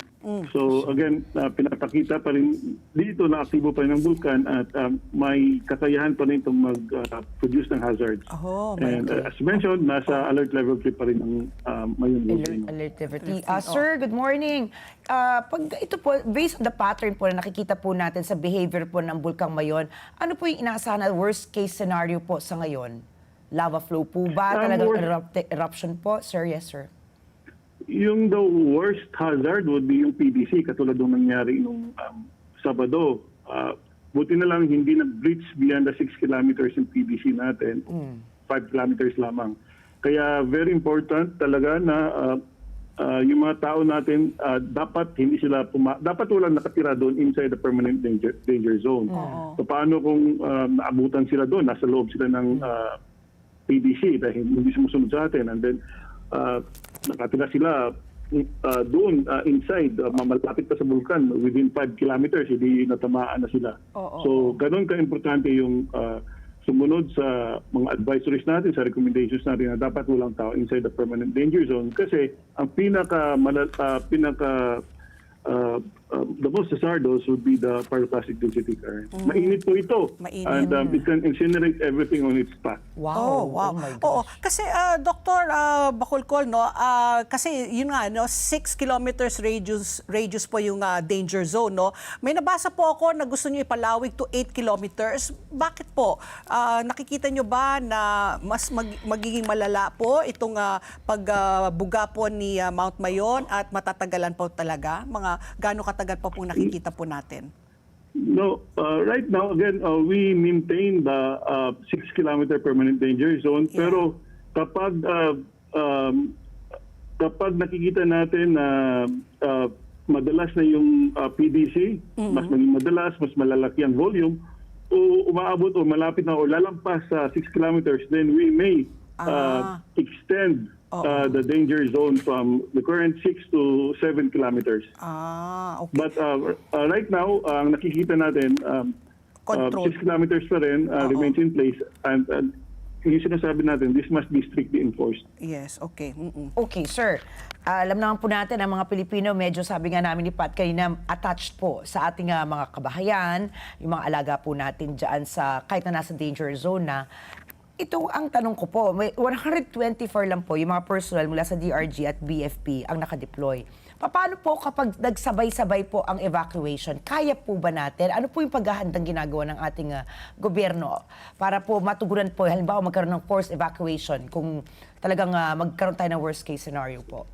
So again, pinapakita pa rin dito na aktibo pa rin ng vulkan at may kakayahan pa rin itong mag-produce ng hazards. And as mentioned, nasa alert level 3 pa rin ang Mayon volcano. Alert level 3. Sir, good morning. Pag ito po, based on the pattern po na nakikita po natin sa behavior po ng Bulkang Mayon, ano po yung inaasahan na worst case scenario po sa ngayon? Lava flow po ba? Talagang eruption po? Sir, yes sir. Yung the worst hazard would be yung PDC, katulad ng nangyari nung Sabado. Buti na lang hindi na-breach beyond the 6 kilometers yung PDC natin, 5 kilometers lamang. Kaya very important talaga na yung mga tao natin, dapat hindi sila dapat walang nakatira doon inside the permanent danger zone. So paano kung naabutan sila doon, nasa loob sila ng PDC dahil hindi sumusunod sa atin, and then nakatira sila doon inside, malapit pa sa vulkan, within 5 kilometers, hindi natamaan na sila. So, ganun ka-importante yung sumunod sa mga advisories natin, sa recommendations natin na dapat walang tao inside the permanent danger zone. Kasi ang pinaka the most hazardous would be the pyroclastic density current. Mainit po ito. Mainit. And it can incinerate everything on its path. Oh, wow. my Oo, gosh. kasi Dr. Bacolcol, no, kasi yun nga, no, 6 kilometers radius po yung danger zone, no. May nabasa po ako na gusto niyo ipalawig to 8 kilometers. Bakit po? Nakikita niyo ba na mas magiging malala po itong pagbuga po ni Mount Mayon at matatagalan po talaga? Mga gaano katagal pa po nakikita po natin? No, right now, again, we maintain the 6-kilometer permanent danger zone. Yeah. Pero kapag nakikita natin na madalas na yung PDC, mas maging madalas, mas malalaki ang volume, o umaabot o malapit na o lalampas sa 6 kilometers, then we may extend the danger zone from the current 6 to 7 kilometers. Okay. But right now, ang nakikita natin, Control. 6 kilometers pa rin remains in place. And yung sinasabi natin, this must be strictly enforced. Yes, okay. Okay, sir. Alam naman po natin, ang mga Pilipino, medyo sabi nga namin ni Pat kanina, attached po sa ating mga kabahayan, yung mga alaga po natin dyan sa, kahit na nasa danger zone na. Ito ang tanong ko po, may 124 lang po yung mga personnel mula sa DRG at BFP ang nakadeploy. Paano po kapag nagsabay-sabay po ang evacuation? Kaya po ba natin? Ano po yung paghahandang ginagawa ng ating gobyerno para po matugunan po, halimbawa magkaroon ng forced evacuation kung talagang magkaroon tayo ng worst case scenario po?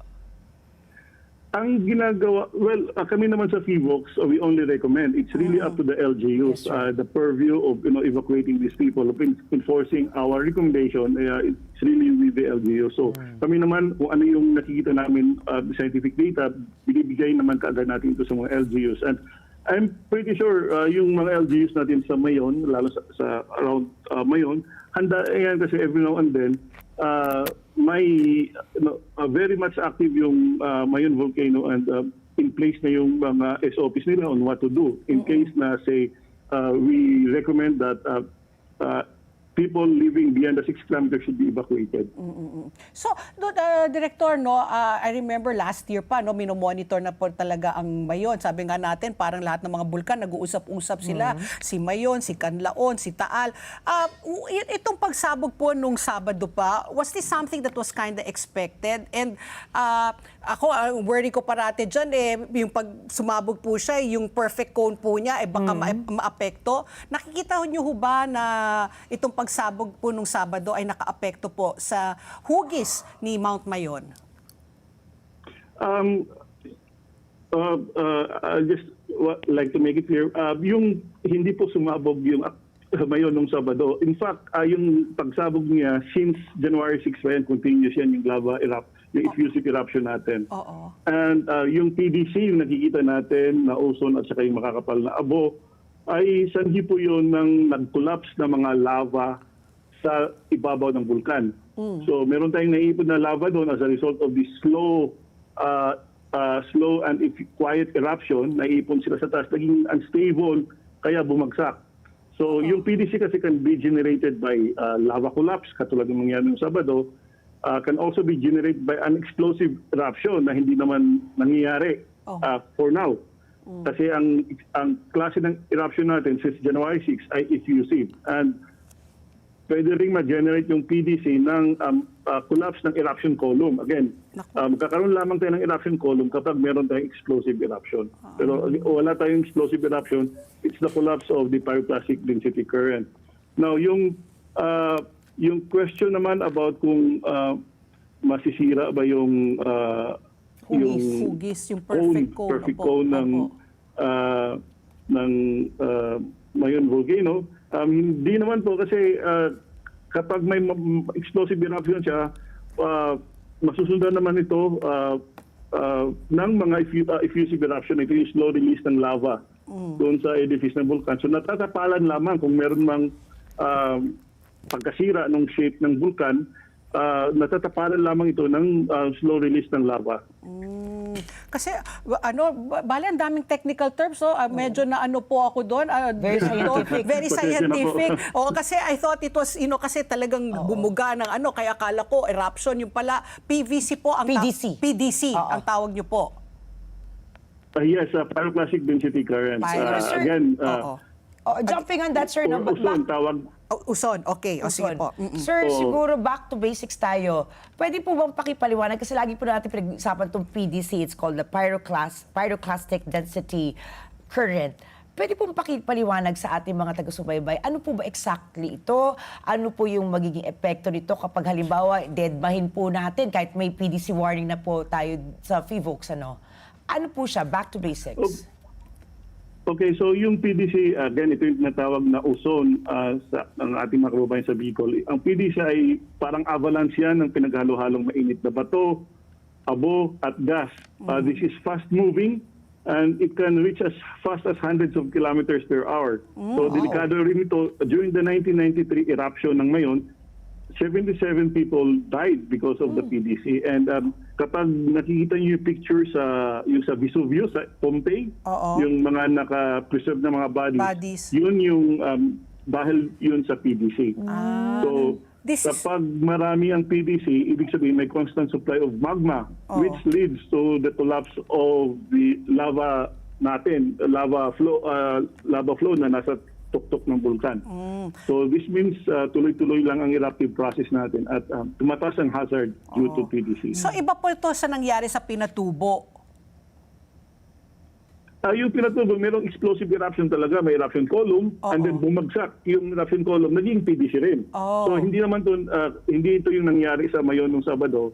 Ang ginagawa, well, kami naman sa FIVOX, we only recommend. It's really up to the LGUs, Yes, sir. the purview of evacuating these people, of enforcing our recommendation. It's really with the LGU. So kami naman, kung ano yung nakikita namin scientific data, binibigay naman kaagad natin ito sa mga LGUs. And I'm pretty sure yung mga LGUs natin sa Mayon, lalo sa around Mayon, handa yan kasi every now and then, may very much active yung Mayon volcano and in place na yung mga SOPs nila on what to do in case na say we recommend that people living beyond the 6 kilometers should be evacuated. So, Director, no, I remember last year pa, no, minomonitor na po talaga ang Mayon. Sabi nga natin, parang lahat ng mga bulkan, nag-uusap-usap sila. Si Mayon, si Canlaon, si Taal. Itong pagsabog po nung Sabado pa, was this something that was kind of expected? And ako, ang worry ko parate dyan, yung pag sumabog po siya, yung perfect cone po niya, baka maapekto. Nakikita niyo ho ba na itong pagsabog po nung Sabado ay nakaapekto po sa hugis ni Mount Mayon? I just like to make it clear, yung hindi po sumabog yung Mayon nung Sabado. In fact, yung pagsabog niya since January 6 pa yan, continuous yan yung lava yung effusive eruption natin. Oo. And yung PDC, yung nakikita natin na ozone at saka yung makakapal na abo, ay sanhi po yun ng nag-collapse na mga lava sa ibabaw ng vulkan. So meron tayong naipon na lava doon as a result of this slow and quiet eruption. Naipon sila sa taas, naging unstable, kaya bumagsak. So yung PDC kasi can be generated by lava collapse, katulad ng nangyari ng Sabado, can also be generated by an explosive eruption na hindi naman nangyayari for now. Kasi ang klase ng eruption natin since January 6 ay effusive. And pwede rin ma-generate yung PDC ng collapse ng eruption column. Again, magkakaroon lamang tayo ng eruption column kapag meron tayong explosive eruption. Pero wala tayong explosive eruption, it's the collapse of the pyroclastic density current. Now, yung question naman about kung masisira ba yung Hugis, yung perfect cone ng Mayon volcano. Hindi naman po kasi kapag may explosive eruption siya, masusundan naman ito ng mga effusive eruption. Ito yung slow release ng lava doon sa edifice ng vulkan. So natatapalan lamang kung meron mang pagkasira ng shape ng vulkan, natatapalan lamang ito ng slow release ng lava. Kasi bale ang daming technical terms, so medyo na po ako doon. Very scientific. Very scientific. O kasi I thought it was kasi talagang bumuga ng kaya akala ko eruption, yung pala PVC po ang PDC. PDC ang tawag niyo po. Yes, pyroclastic density current. Sir, Again, oo. Oh, jumping on that, sir, no, or uson, tawag. Uson, okay. O sige Uson. po. Sir, Oo. siguro back to basics tayo. Pwede po bang pakipaliwanag? Kasi lagi po natin pinag-usapan itong PDC. It's called the pyroclastic density current. Pwede po pakipaliwanag sa ating mga taga-subaybay, ano po ba exactly ito? Ano po yung magiging epekto nito kapag halimbawa deadmahin po natin kahit may PDC warning na po tayo sa FIVOX, ano? Ano po siya? Back to basics. Okay, so yung PDC, again, ito yung tinatawag na ozone sa ng ating mga kababayan sa Bicol. Ang PDC ay parang avalanche yan ng pinaghalo-halong mainit na bato, abo, at gas. This is fast-moving and it can reach as fast as hundreds of kilometers per hour. So, delikado rin ito. During the 1993 eruption ng Mayon, 77 people died because of the PDC. And kapag nakikita niyo yung picture yung sa Vesuvius, sa Pompeii, Oo. yung mga naka-preserve na mga Bodies. yun yung dahil yun sa PDC. So, This is- kapag marami ang PDC, ibig sabihin may constant supply of magma, which leads to the collapse of the lava natin, lava flow na nasa tuktok ng bulkan. So this means tuloy-tuloy lang ang eruptive process natin at tumataas ang hazard due to PDC. So iba po ito sa nangyari sa Pinatubo. Yung pinatubo, merong explosive eruption talaga, may eruption column, and then bumagsak yung eruption column, naging PDC rin. So hindi naman hindi ito yung nangyari sa Mayon nung Sabado.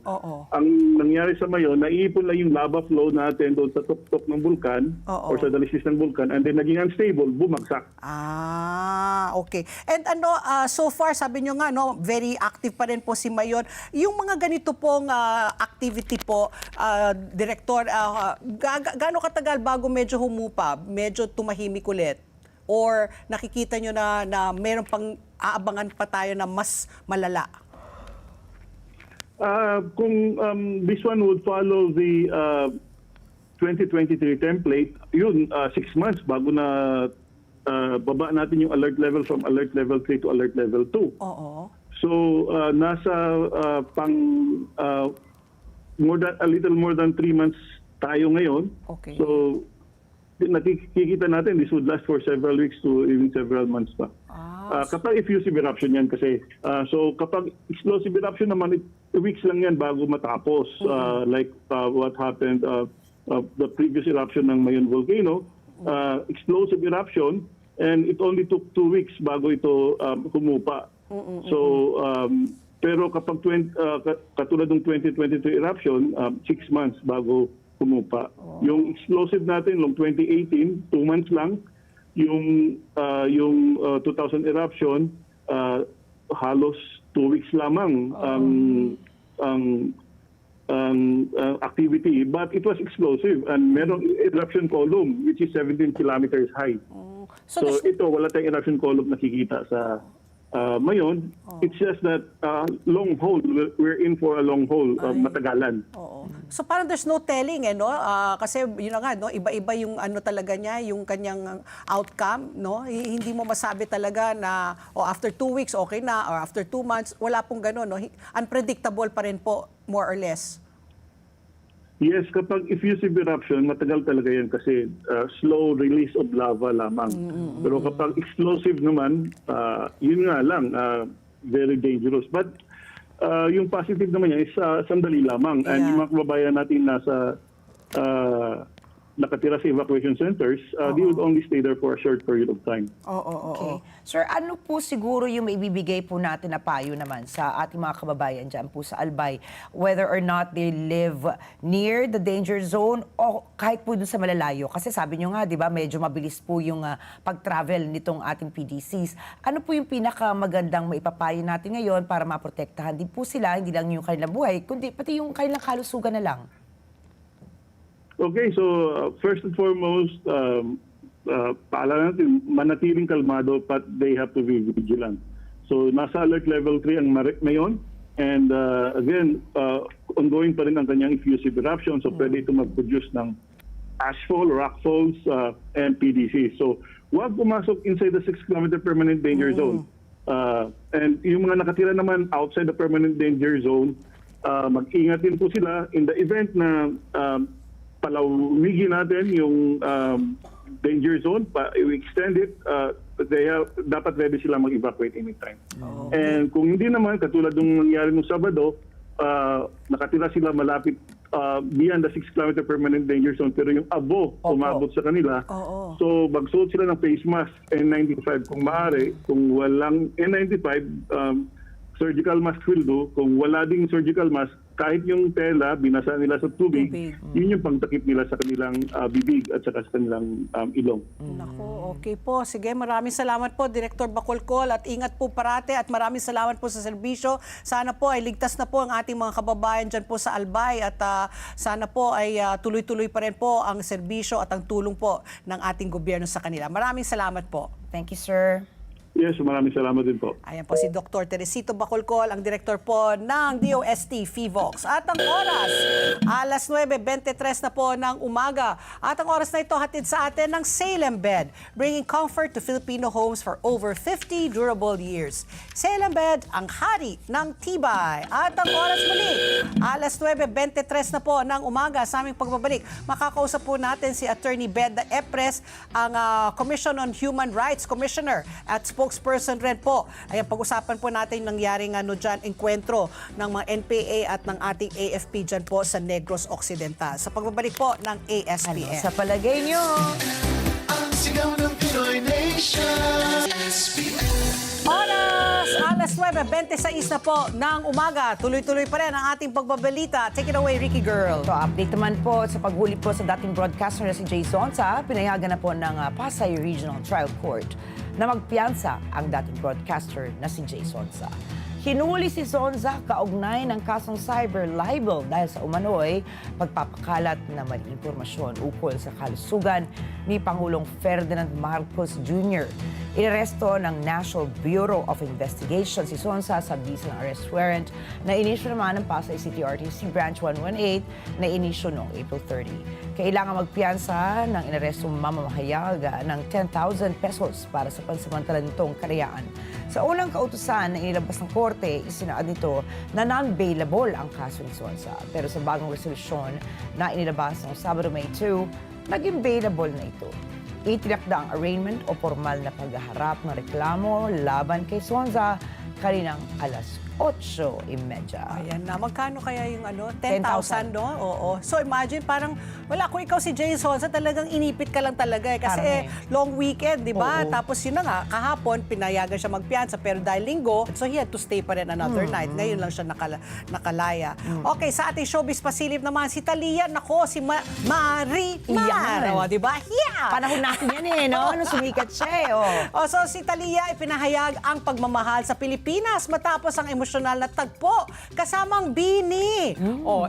Ang nangyari sa Mayon, naiipon lang yung lava flow natin doon sa tuktok ng bulkan or sa dalisdis ng bulkan, and then naging unstable, bumagsak. Okay. And so far, sabi nyo nga, no, very active pa rin po si Mayon. Yung mga ganito pong activity po, Director, gaano katagal bago medyo humupa, medyo tumahimik ulit? Or nakikita nyo na meron pang aabangan pa tayo na mas malala? Kung this one would follow the 2023 template, yun, 6 months bago na baba natin yung alert level from alert level 3 to alert level 2. Oo. So, nasa a little more than 3 months tayo ngayon. Okay. So, nakikita natin this would last for several weeks to even several months pa. Kapag effusive eruption yan kasi, so kapag explosive eruption naman, weeks lang yan bago matapos. Like what happened, the previous eruption ng Mayon volcano, explosive eruption, and it only took 2 weeks bago ito humupa. So, pero kapag katulad ng 2022 eruption, 6 months bago humupa. Yung explosive natin noong 2018, 2 months lang. Yung 2000 eruption, halos 2 weeks lamang ang activity. But it was explosive and merong eruption column which is 17 kilometers high. So ito, wala tayong eruption column nakikita sa Mayon. It's just that long haul, we're in for a long haul, matagalan. So parang there's no telling, no? Kasi yun na nga, no? Iba-iba yung ano talaga niya, yung kanyang outcome, no? Hindi mo masabi talaga na after 2 weeks okay na or after 2 months, wala pong gano'n, no? Unpredictable pa rin po, more or less. Yes, kapag effusive eruption, matagal talaga yan kasi slow release of lava lamang. Pero kapag explosive naman, yun nga lang, very dangerous. But yung positive naman yan is sandali lamang. And yung mga kababayan natin nasa nakatira sa evacuation centers, they would only stay there for a short period of time. Okay. Sir, ano po siguro yung maibibigay po natin na payo naman sa ating mga kababayan dyan po sa Albay, whether or not they live near the danger zone o kahit po dun sa malalayo? Kasi sabi nyo nga, di ba, medyo mabilis po yung pag-travel nitong ating PDCs. Ano po yung pinakamagandang maipapayo natin ngayon para maprotektahan din po sila, hindi lang yung kanilang buhay, kundi pati yung kanilang kalusugan na lang? Okay, so first and foremost, paalala natin, manatiling kalmado but they have to be vigilant. So nasa alert level 3 ang Mayon and again, ongoing pa rin ang kanyang effusive eruption so pwede ito mag-produce ng ashfall, rockfalls, and PDC. So huwag pumasok inside the 6-kilometer permanent danger zone. And yung mga nakatira naman outside the permanent danger zone, mag-ingat din po sila in the event na palawigin natin yung danger zone, i-extend it, dapat ready sila mag-evacuate anytime. And kung hindi naman, katulad ng nangyari nung Sabado, nakatira sila malapit beyond the 6 km permanent danger zone, pero yung above umabot sa kanila. So magsuot sila ng face mask N95 kung maaari. Kung walang N95, surgical mask will do. Kung wala ding surgical mask, kahit yung tela, binasa nila sa tubig, yun yung pangtakip nila sa kanilang bibig at saka sa kanilang ilong. Nako, okay po. Sige, maraming salamat po, Director Bacolcol, at ingat po parate at maraming salamat po sa serbisyo. Sana po ay ligtas na po ang ating mga kababayan dyan po sa Albay at sana po ay tuloy-tuloy pa rin po ang serbisyo at ang tulong po ng ating gobyerno sa kanila. Maraming salamat po. Thank you, sir. Yes, maraming salamat din po. Ayan po si Dr. Teresito Bacolcol, ang direktor po ng DOST FIVOX. At ang oras, alas 9:23 na po ng umaga. At ang oras na ito hatid sa atin ng Salem Bed, bringing comfort to Filipino homes for over 50 durable years. Salem Bed, ang hari ng tibay. At ang oras muli, alas 9:23 na po ng umaga sa aming pagbabalik. Makakausap po natin si Attorney Beda Epres, ang Commission on Human Rights Commissioner at spokesperson rin po. Ayan, pag-usapan po natin nangyaring enkwentro ng mga NPA at ng ating AFP dyan po sa Negros Occidental. Sa pagbabalik po ng ASPN. Sa palagay nyo? Ang sigaw ng Pinoy Nation. Oras! Alas 9:26 na po ng umaga. Tuloy-tuloy pa rin ang ating pagbabalita. Take it away, Ricky Girl. So, update naman po sa paghuli po sa dating broadcaster na si Jay Zonza, pinayagan na po ng Pasay Regional Trial Court na magpiyansa ang dating broadcaster na si Jay Zonza. Hinuli si Zonza kaugnay ng kasong cyber libel dahil sa umano'y pagpapakalat na maling impormasyon ukol sa kalusugan ni Pangulong Ferdinand Marcos Jr. Inaresto ng National Bureau of Investigation si Zonza sa bisa ng arrest warrant na inisyo naman ng Pasay City RTC Branch 118 na inisyo noong April 30. Kailangan magpiyansa ng inarestong mamamahayag ng 10,000 pesos para sa pansamantala nitong kalayaan. Sa unang kautusan na inilabas ng korte, isinaad nito na non-bailable ang kaso ni Zonza. Pero sa bagong resolusyon na inilabas ng Sabado, May 2, naging bailable na ito. Itinakda ang arraignment o formal na paghaharap ng reklamo laban kay Zonza kaninang alas 8:30. Ayan na. Magkano kaya yung 10,000. 10,000, no? Oo. So imagine, parang, wala, kung ikaw si Jay Zonza, talagang inipit ka lang talaga eh. Kasi long weekend, di ba? Oo. Tapos yun na nga, kahapon, pinayagan siya magpiyansa. Pero dahil linggo, so he had to stay pa rin another night. Ngayon lang siya nakalaya. Okay, sa ating showbiz pasilip naman, si Talia, nako, si Marimar. Yan. O, di ba? Yeah! Panahon natin yan eh, no? Nung sumikat siya eh, oh. So si Talia ipinahayag ang pagmamahal sa Pilipinas matapos ang emosyonal na tagpo kasamang Bini.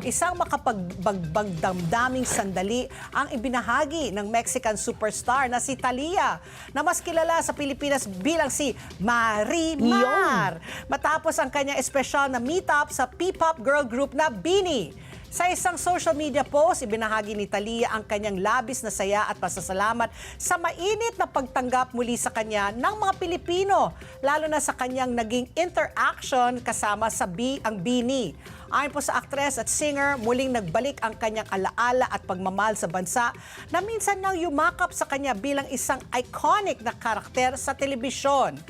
Isang makapagbagdamdaming sandali ang ibinahagi ng Mexican superstar na si Talia na mas kilala sa Pilipinas bilang si Marimar. Matapos ang kanyang espesyal na meetup sa P-pop girl group na Bini. Sa isang social media post, ibinahagi ni Talia ang kanyang labis na saya at pasasalamat sa mainit na pagtanggap muli sa kanya ng mga Pilipino, lalo na sa kanyang naging interaction kasama sa ang Bini. Ayon po sa aktres at singer, muling nagbalik ang kanyang alaala at pagmamahal sa bansa na minsan nang yumakap sa kanya bilang isang iconic na karakter sa telebisyon.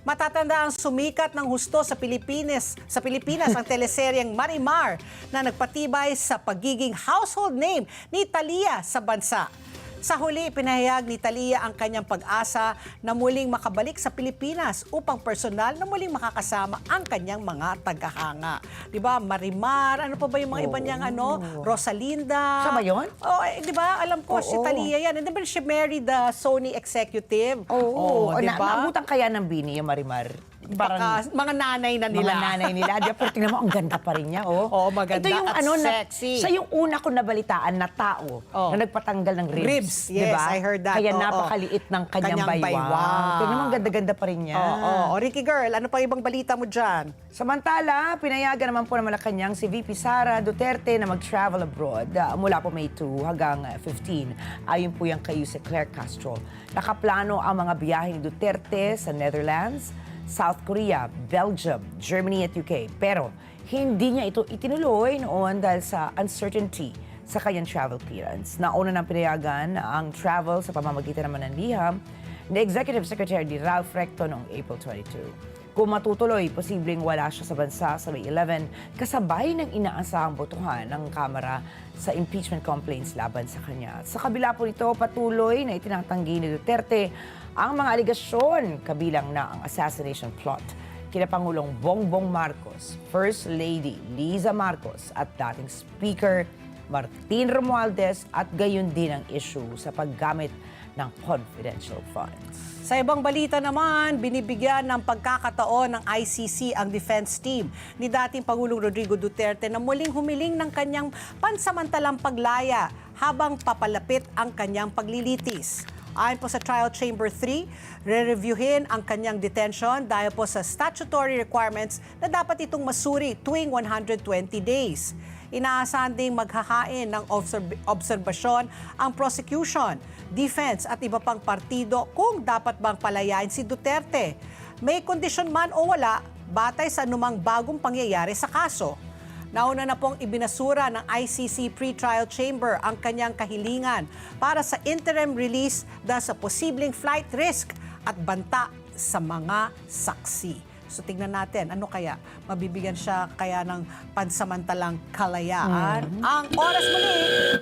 Matatanda ang sumikat ng husto sa Pilipinas ang teleseryeng Marimar na nagpatibay sa pagiging household name ni Talia sa bansa. Sa huli, pinahayag ni Talia ang kanyang pag-asa na muling makabalik sa Pilipinas upang personal na muling makakasama ang kanyang mga tagahanga. Di ba? Marimar, ano pa ba yung mga iba niyang Rosalinda. Siya ba yun? Di ba? Alam ko si Talia yan. And then she married the Sony executive. Oo. Di ba? Naabutan kaya ng Bini yung Marimar? Baka mga nanay na nila. Mga nanay nila. Di ba, pero tingnan mo, ang ganda pa rin niya, oh. Oo, maganda Ito yung at sexy. Siya yung una ko nabalitaan na tao na nagpatanggal ng ribs. Yes, diba? I heard that. Kaya Oo. napakaliit ng kanyang baywang. Tingnan mo, ang ganda-ganda pa rin niya. Oo. Ricky Girl, ano pa ibang balita mo dyan? Samantala, pinayagan naman po ng Malacanang si VP Sara Duterte na mag-travel abroad mula po May 2 hanggang 15. Ayon po yan kay Jose Claire Castro. Nakaplano ang mga biyahe ni Duterte sa Netherlands, South Korea, Belgium, Germany at UK. Pero hindi niya ito itinuloy noon dahil sa uncertainty sa kanyang travel clearance. Nauna nang pinayagan ang travel sa pamamagitan naman ng liham ni Executive Secretary Ralph Recto noong April 22. Kung matutuloy, posibleng wala siya sa bansa sa May 11 kasabay ng inaasahang botohan ng Kamara sa impeachment complaints laban sa kanya. Sa kabila po nito, patuloy na itinatanggi ni Duterte ang mga aligasyon kabilang na ang assassination plot kina Pangulong Bongbong Marcos, First Lady Liza Marcos at dating Speaker Martin Romualdez at gayon din ang issue sa paggamit ng confidential funds. Sa ibang balita naman, binibigyan ng pagkakataon ng ICC ang defense team ni dating Pangulong Rodrigo Duterte na muling humiling ng kanyang pansamantalang paglaya habang papalapit ang kanyang paglilitis. Ayon po sa Trial Chamber 3, re-reviewin ang kanyang detention dahil po sa statutory requirements na dapat itong masuri tuwing 120 days. Inaasahan ding maghahain ng obserbasyon ang prosecution, defense at iba pang partido kung dapat bang palayain si Duterte. May kondisyon man o wala, batay sa anumang bagong pangyayari sa kaso. Nauna na pong ibinasura ng ICC Pre-Trial Chamber ang kanyang kahilingan para sa interim release dahil sa posibleng flight risk at banta sa mga saksi. So tingnan natin, ano kaya? Mabibigyan siya kaya ng pansamantalang kalayaan? Ang oras muli,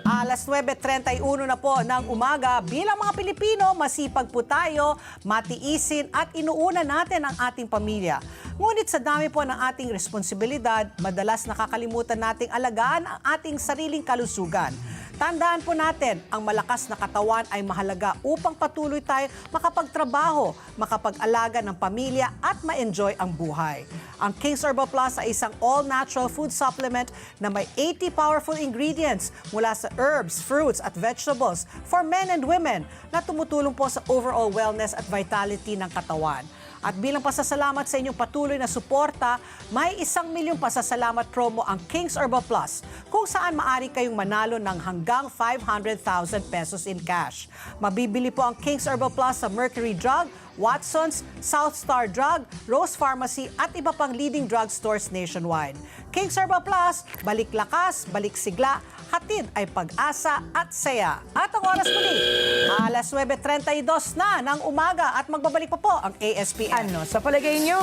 alas 9:31 na po ng umaga. Bilang mga Pilipino, masipag po tayo, matiisin at inuuna natin ang ating pamilya. Ngunit sa dami po ng ating responsibilidad, madalas nakakalimutan nating alagaan ang ating sariling kalusugan. Tandaan po natin, ang malakas na katawan ay mahalaga upang patuloy tayo makapagtrabaho, makapag-alaga ng pamilya at ma-enjoy ang buhay. Ang King's Herbal Plus ay isang all-natural food supplement na may 80 powerful ingredients mula sa herbs, fruits at vegetables for men and women na tumutulong po sa overall wellness at vitality ng katawan. At bilang pasasalamat sa inyong patuloy na suporta, may 1 milyong pasasalamat promo ang King's Herbal Plus kung saan maaari kayong manalo ng hanggang 500,000 pesos in cash. Mabibili po ang King's Herbal Plus sa Mercury Drug, Watson's, South Star Drug, Rose Pharmacy at iba pang leading drugstores nationwide. King's Herbal Plus, balik lakas, balik sigla, hatid ay pag-asa at saya. At ang oras muli, alas 9:32 na ng umaga at magbabalik pa po ang ASPN. Ano sa palagay nyo?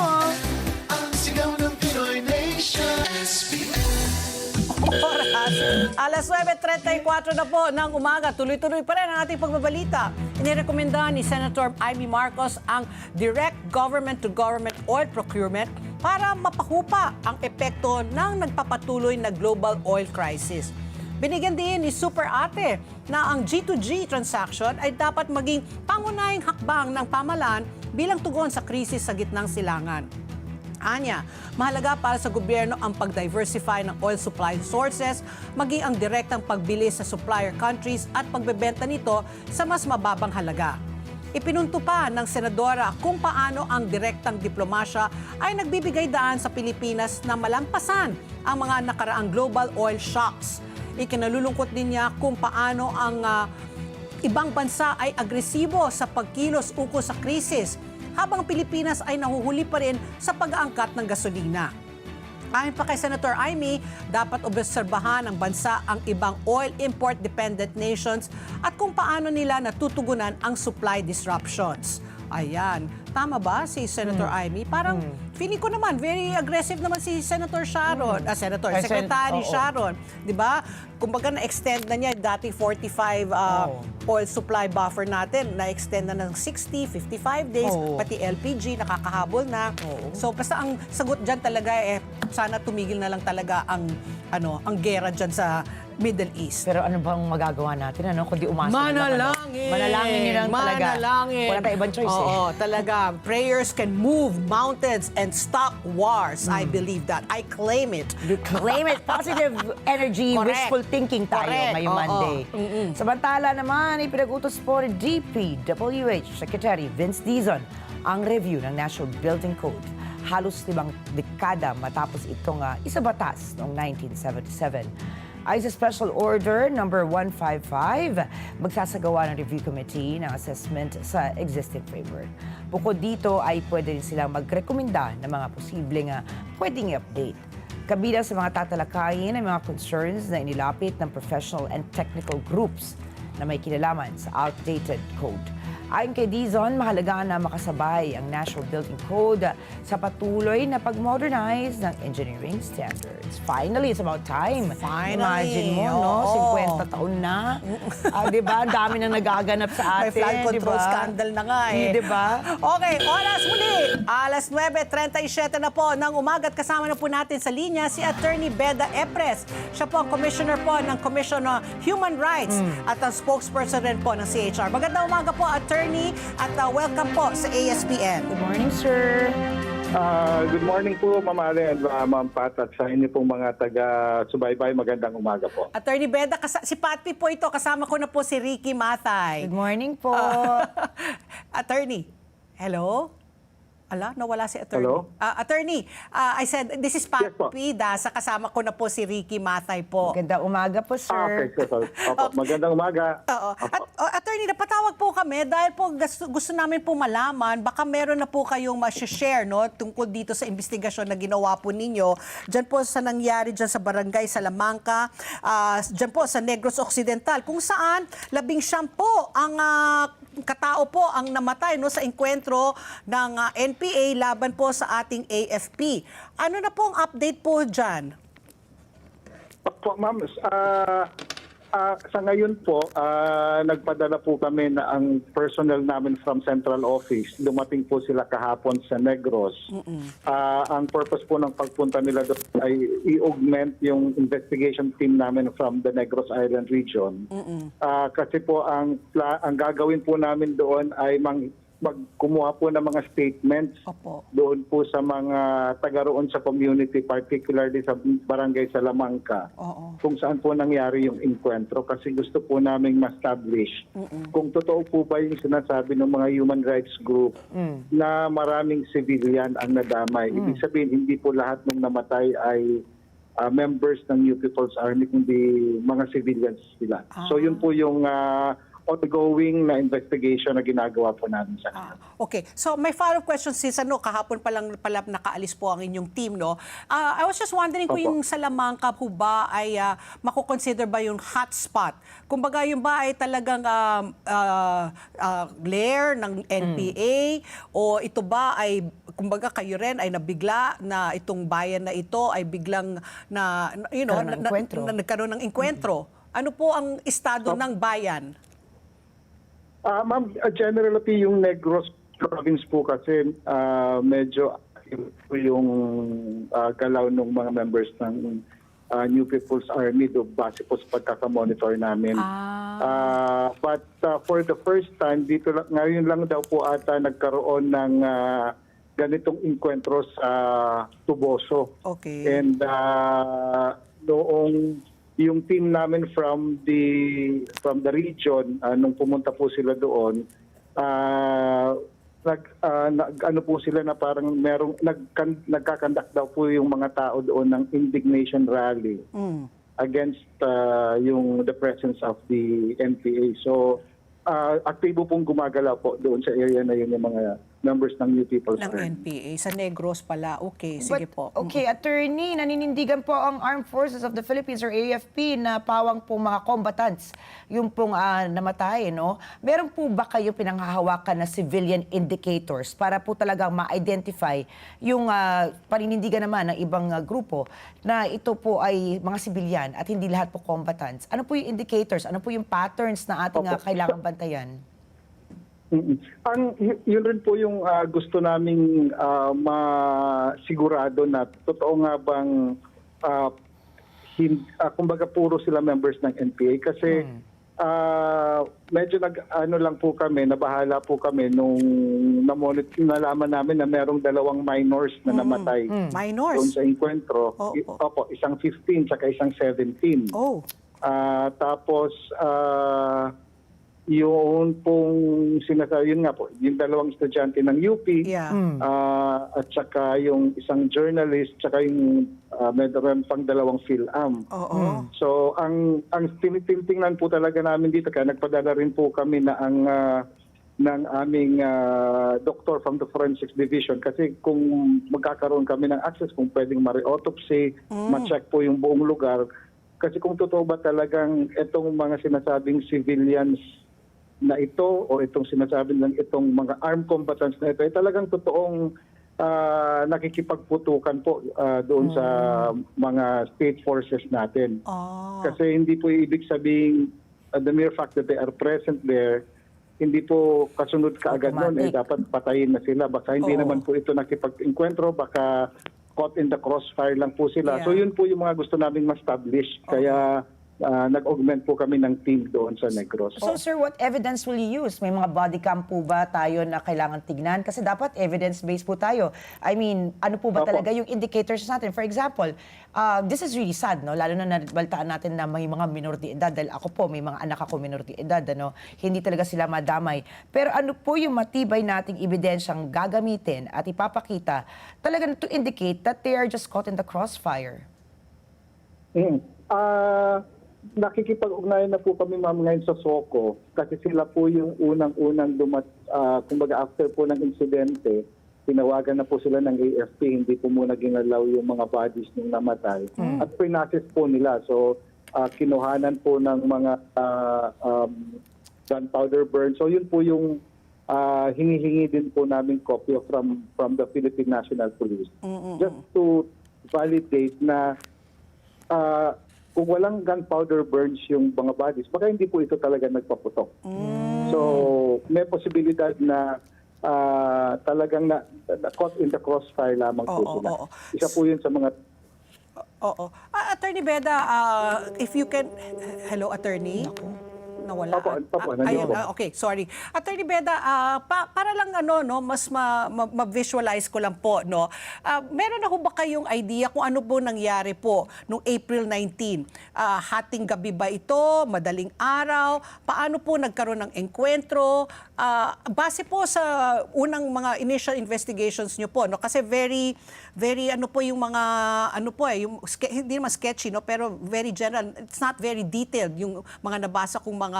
Ang sigaw ng Pinoy Nation. Oras. Alas 9:34 na po ng umaga. Tuloy-tuloy pa rin ang ating pagbabalita. Inirekomenda ni Senator Amy Marcos ang direct government-to-government oil procurement para mapahupa ang epekto ng nagpapatuloy na global oil crisis. Binigyan din ni Super Ate na ang G2G transaction ay dapat maging pangunahing hakbang ng pamahalaan bilang tugon sa krisis sa gitnang silangan. Anya, mahalaga para sa gobyerno ang pag-diversify ng oil supply sources, maging ang direktang pagbili sa supplier countries at pagbebenta nito sa mas mababang halaga. Ipinunto pa ng senadora kung paano ang direktang diplomasya ay nagbibigay daan sa Pilipinas na malampasan ang mga nakaraang global oil shocks. Ikinalulungkot din niya kung paano ang ibang bansa ay agresibo sa pagkilos ukol sa krisis, habang Pilipinas ay nahuhuli pa rin sa pag-aangkat ng gasolina. Ayon pa kay Senator Amy, dapat obserbahan ng bansa ang ibang oil import-dependent nations at kung paano nila natutugunan ang supply disruptions. Ayan, tama ba si Senator Amy? Parang feeling ko naman, very aggressive naman si Senator Sharon, Secretary oo. Sharon. Di ba? Kumbaga na-extend na niya dating 45 oil supply buffer natin, na-extend na ng 60, 55 days, Oo. pati LPG nakakahabol na. So basta ang sagot dyan talaga sana tumigil na lang talaga ang gera dyan sa Middle East. Pero ano bang magagawa natin, kundi umasa na lang, Manalangin! Manalangin yun lang talaga. Manalangin! Wala tayong ibang choice Oo, talaga. Prayers can move mountains and stop wars. I believe that. I claim it. You claim it. Positive energy, Correct. wishful thinking tayo Correct. ngayong Oo. Monday. Samantala naman, ipinag-utos po ni DPWH Secretary Vince Dizon ang review ng National Building Code. Halos 5 dekada matapos itong isabatas noong 1977. Ay sa Special Order number 155, magsasagawa ng review committee ng assessment sa existing framework. Bukod dito ay pwede rin silang magrekomenda ng mga posibleng pwedeng i-update. Kabilang sa mga tatalakayin ay mga concerns na inilapit ng professional and technical groups na may kinalaman sa outdated code. Ayon kay Dizon, mahalaga na makasabay ang National Building Code sa patuloy na pag-modernize ng engineering standards. Finally, it's about time. Finally, Imagine mo, no? oo. 50 taon na. Di ba? Ang dami nang nagaganap sa May atin. flood control scandal na nga eh. Di ba? Okay, oras muli. Alas 9:37 na po ng umaga at kasama na po natin sa linya si Attorney Beda Epres. Siya po ang commissioner po ng Commission on Human Rights at ang spokesperson rin po ng CHR. Magandang umaga po, Attorney, at welcome po sa ASPN. Good morning, sir. Good morning po, Ma'am Ale and Ma'am Pat, at sa inyo pong mga taga-subaybay, magandang umaga po. Attorney Beda, si Patty po ito. Kasama ko na po si Ricky Mathay. Good morning po. Attorney, hello? Ala, nawala si Attorney. Hello? Attorney, I said, this is Yes po. Patty Dasa. Kasama ko na po si Ricky Mathay po. Magandang umaga po, sir. Okay, so, opo, magandang umaga. Oo. Opo. Attorney, napatawag po kami dahil po gusto namin po malaman, baka meron na po kayong ma-share, no, tungkol dito sa investigasyon na ginawa po ninyo. Diyan po sa nangyari dyan sa Barangay Salamanca, diyan po sa Negros Occidental, kung saan 19 po ang katao po ang namatay, no, sa engkwentro ng NPA laban po sa ating AFP. Ano na po ang update po dyan? Opo, Ma'am, sa ngayon po, nagpadala po kami na ang personnel namin from Central Office. Dumating po sila kahapon sa Negros. Ang purpose po ng pagpunta nila doon ay i-augment yung investigation team namin from the Negros Island region. Kasi po ang gagawin po namin doon ay magkumuha po ng mga statements Opo. doon po sa mga taga roon sa community, particularly sa Barangay Salamanca, kung saan po nangyari yung encuentro, kasi gusto po naming ma-establish kung totoo po ba yung sinasabi ng mga human rights group na maraming civilian ang nadamay. Ibig sabihin, hindi po lahat ng namatay ay members ng New People's Army, kundi mga civilians sila. So yun po yung ongoing na investigation na ginagawa po namin sa kanila. Okay. So my follow-up question, since kahapon pa lang pala nakaalis po ang inyong team, no? I was just wondering kung Opo. yung Salamanca po ba ay makukonsider ba yung hotspot? Kumbaga yung ba ay talagang lair ng NPA o ito ba ay kumbaga kayo rin ay nabigla na itong bayan na ito ay biglang na you know Nagkaroon ng engkwentro. nagkaroon ng engkwentro. Ano po ang estado ng bayan? Ma'am, generally yung Negros province po kasi medyo active po yung galaw ng mga members ng New People's Army do base po sa pagkakamonitor namin. But for the first time, dito ngayon lang daw po ata nagkaroon ng ganitong encuentro sa Tuboso. Okay. And noong yung team namin from the region, nung pumunta po sila doon, ano po sila na parang nagkakandak daw po yung mga tao doon ng indignation rally against the presence of the NPA. So aktibo pong gumagalaw po doon sa area na yun yung mga members ng New People's Ng Army. NPA. Sa Negros pala. Okay, sige po. Okay, attorney, naninindigan po ang Armed Forces of the Philippines or AFP na pawang po mga combatants yung pong namatay, no? Meron po ba kayo pinanghahawakan na civilian indicators para po talagang ma-identify yung paninindigan naman ng ibang grupo na ito po ay mga civilian at hindi lahat po combatants? Ano po yung indicators? Ano po yung patterns na ating kailangang bantayan? Yun rin po yung gusto naming masigurado na totoo nga bang kumbaga puro sila members ng NPA kasi medyo lang po kami, nabahala po kami nung nalaman namin na merong 2 minors na namatay doon Minors? sa encuentro. Opo, isang 15 saka isang 17. Oh. Tapos yun pong sinasabi, yun nga po, yung 2 estudyante ng UP, Yeah. at saka yung isang journalist, saka yung meron pang 2 PhilAm. Oo. So ang tinitingnan po talaga namin dito, kaya nagpadala rin po kami na ang ng aming doctor from the forensics division kasi kung magkakaroon kami ng access, kung pwedeng ma-autopsy, ma-check po yung buong lugar. Kasi kung totoo ba talagang itong mga sinasabing civilians na ito o itong sinasabi lang itong mga armed combatants na ito ay talagang totoong nakikipagputukan po doon sa mga state forces natin. Kasi hindi po ibig sabihin the mere fact that they are present there, hindi po kasunod kaagad nun, dapat patayin na sila. Baka hindi naman po ito nakipag-enkwentro, baka caught in the crossfire lang po sila. Yeah. So yun po yung mga gusto naming ma-establish. Kaya nag-augment po kami ng team doon sa Negros. So sir, what evidence will you use? May mga body cam po ba tayo na kailangan tignan? Kasi dapat evidence-based po tayo. I mean, ano po ba Opo. talaga yung indicators natin? For example, this is really sad, no? Lalo na nabaltaan natin na may mga minority edad. Dahil ako po, may mga anak ako minority edad, ano? Hindi talaga sila madamay. Pero ano po yung matibay nating ebidensyang gagamitin at ipapakita talaga to indicate that they are just caught in the crossfire? Nakikipag-ugnayan na po kami ma'am ngayon sa SOCO kasi sila po yung unang-unang kumbaga after po ng insidente, tinawagan na po sila ng AFP, hindi po muna ginalaw yung mga bodies nung namatay. At pre-process po nila. So, kinuhanan po ng mga gunpowder burn. So, yun po yung hinihingi din po namin copy from the Philippine National Police. Just to validate na kung walang gunpowder burns yung mga bodies, baka hindi po ito talaga nagpaputok. So, may posibilidad na talagang na caught in the crossfire lamang po sila. Isa po yun sa mga... Oo. Attorney Beda, if you can... Hello, Attorney? Nawala. Ayun, okay, sorry. Attorney Beda, para lang mas ma-visualize ko lang po, no. Meron na ho ba kayong idea kung ano po nangyari po nung April 19? Hating gabi ba ito? Madaling araw? Paano po nagkaroon ng enkwentro? Base po sa unang mga initial investigations nyo po, no, kasi very ano po yung mga yung hindi naman sketchy, no, pero very general. It's not very detailed yung mga nabasa kong mga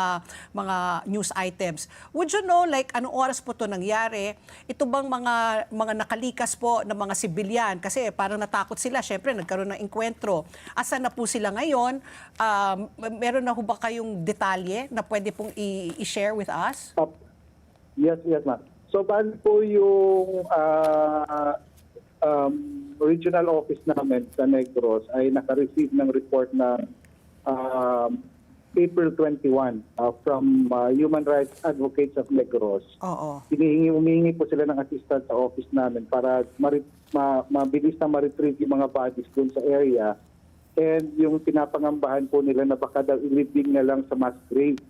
news items. Would you know, like, anong oras po to nangyari? Ito bang mga nakalikas po ng mga sibilyan? Kasi parang natakot sila. Siyempre, nagkaroon ng enkwentro. Asan na po sila ngayon? Meron na ho ba kayong detalye na pwede pong i-share with us? Yes, ma'am. So, bali po yung regional office namin sa Negros ay naka-receive ng report na April 21 from Human Rights Advocates of Negros. Humihingi po sila ng assistance sa office namin para mabilis na ma-retrieve yung mga bodies dun sa area. And yung pinapangambahan po nila na baka daw ilibing na lang sa mass grave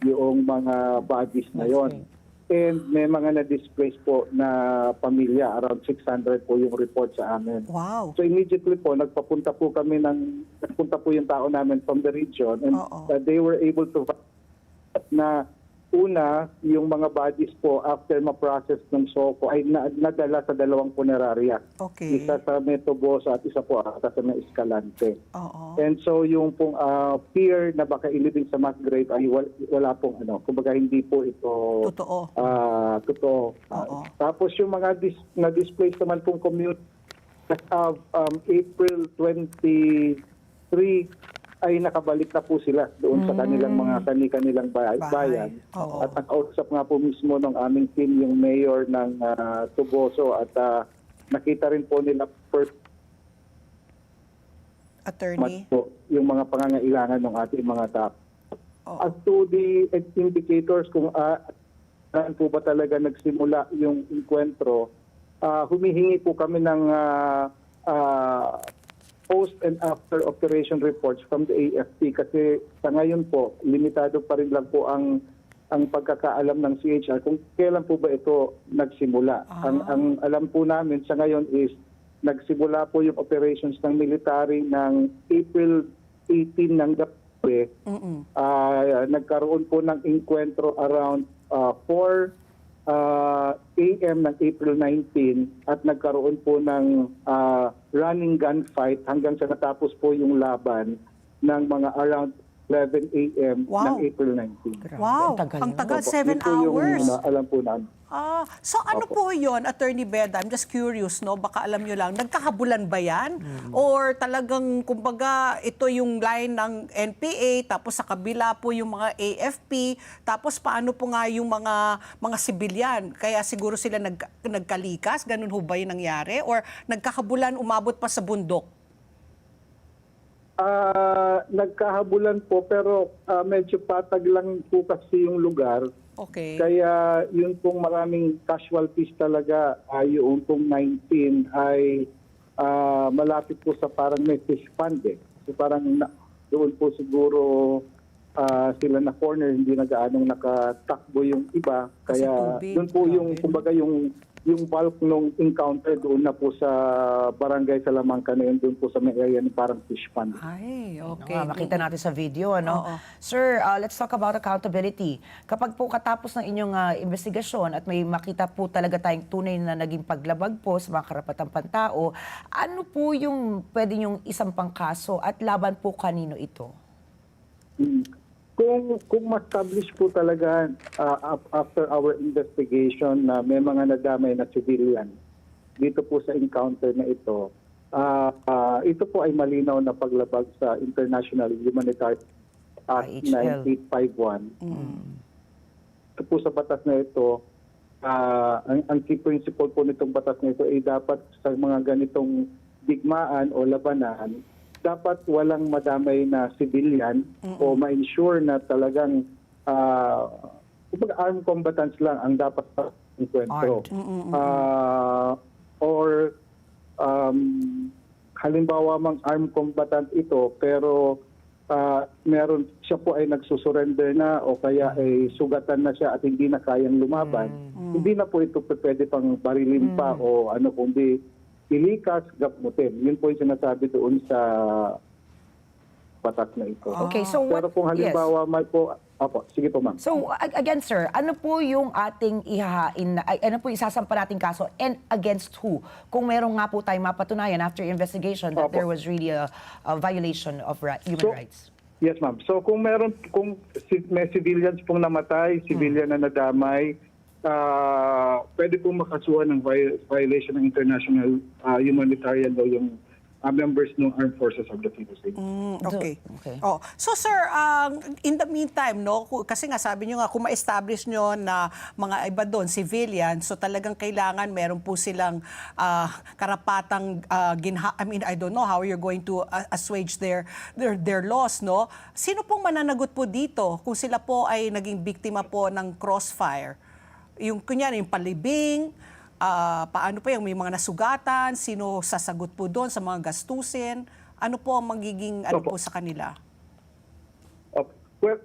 yung mga bodies na yon. And may mga na-displace po na pamilya, around 600 po yung report sa amin. Wow. So immediately po, nagpunta po yung tao namin from the region and they were able to na una, yung mga bodies po after ma-process ng SOCO ay nadala sa dalawang punerarya. Okay. Isa sa Metoboso at isa po sa May Escalante. And so yung pong fear na baka ilibing sa mass grave ay wala pong kumbaga hindi po ito totoo. Tapos yung mga na-displaced naman pong community as of April 23 ay nakabalik na po sila doon sa kanilang mga kanilang bayan. At nakausap nga po mismo ng aming team yung mayor ng Tuboso at nakita rin po nila first Attorney? po yung mga pangangailangan ng ating mga tao. As to the indicators kung saan po ba talaga nagsimula yung enkwentro, humihingi po kami ng post and after operation reports from the AFP kasi sa ngayon po, limitado pa rin lang po ang pagkakaalam ng CHR kung kailan po ba ito nagsimula. Ang alam po namin sa ngayon is nagsimula po yung operations ng military ng April 18 ng gabi. Nagkaroon po ng enkwentro around 4 AM ng April 19 at nagkaroon po ng running gunfight hanggang sa natapos po yung laban ng mga around 11 a.m. Wow. ng April 19. Wow, Ang tagal ang nun. tagal, Opo, 7 yun po yung, hours. alam po namin. So ano po yon, Attorney Beda? I'm just curious, no? Baka alam nyo lang, nagkakabulan ba yan? Or talagang, kumbaga, ito yung line ng NPA, tapos sa kabila po yung mga AFP, tapos paano po nga yung mga sibilyan? Kaya siguro sila nagkalikas, ganun ho ba yung nangyari? Or nagkakabulan, umabot pa sa bundok? Nagkahabulan po pero medyo patag lang po kasi yung lugar. Okay. Kaya yun pong maraming casualties talaga, yung pong 19 ay malapit po sa parang may fish pond eh. So parang doon po siguro sila na corner, hindi na gaanong nakatakbo yung iba. Kasi Kaya tubig, doon po yung, grabe. kumbaga yung bulk nung encounter doon na po sa barangay Salamanca na yun, doon po sa may area ng parang fish pond. Ay, okay. Makita natin sa video, ano? Oo. Sir, let's talk about accountability. Kapag po katapos ng inyong investigasyon at may makita po talaga tayong tunay na naging paglabag po sa mga karapatang pantao, ano po yung pwede yung isang pangkaso at laban po kanino ito? Kung ma-establish po talaga after our investigation na may mga nadamay na civilian dito po sa encounter na ito, ito po ay malinaw na paglabag sa International Humanitarian Act IHL. 9851. Ito po sa batas na ito, ang key principle po nitong batas na ito ay dapat sa mga ganitong digmaan o labanan, dapat walang madamay na civilian o ma-ensure na talagang armed combatants lang ang dapat sa enkwentro. Or halimbawa mang armed combatant ito pero meron siya po ay nagsusurrender na o kaya ay sugatan na siya at hindi na kayang lumaban, hindi na po ito pwede pang barilin pa o ano kundi ilikas, gamutin. Yun po yung sinasabi doon sa batas na ito. Okay, so what... Pero kung halimbawa may po, sige po ma'am. So, again, sir, ano po yung ating ihahain, ano po isasampa nating kaso and against who? Kung meron nga po tayong mapatunayan after investigation that there was really a violation of human rights. Yes ma'am. So kung may civilians pong namatay, civilian na nadamay, pwede pong makasuhan ng violation ng international humanitarian law yung members ng Armed Forces of the Philippines. Okay. Okay. So sir, in the meantime, no, kasi nga sabi nyo nga, kung ma-establish nyo na mga iba doon, civilian, so talagang kailangan meron po silang karapatang I mean, I don't know how you're going to assuage their loss, no? Sino pong mananagot po dito kung sila po ay naging biktima po ng crossfire? Yung kunyari, yung palibing, paano pa yung may mga nasugatan, sino sasagot po doon sa mga gastusin, ano po ang magiging po sa kanila? Well,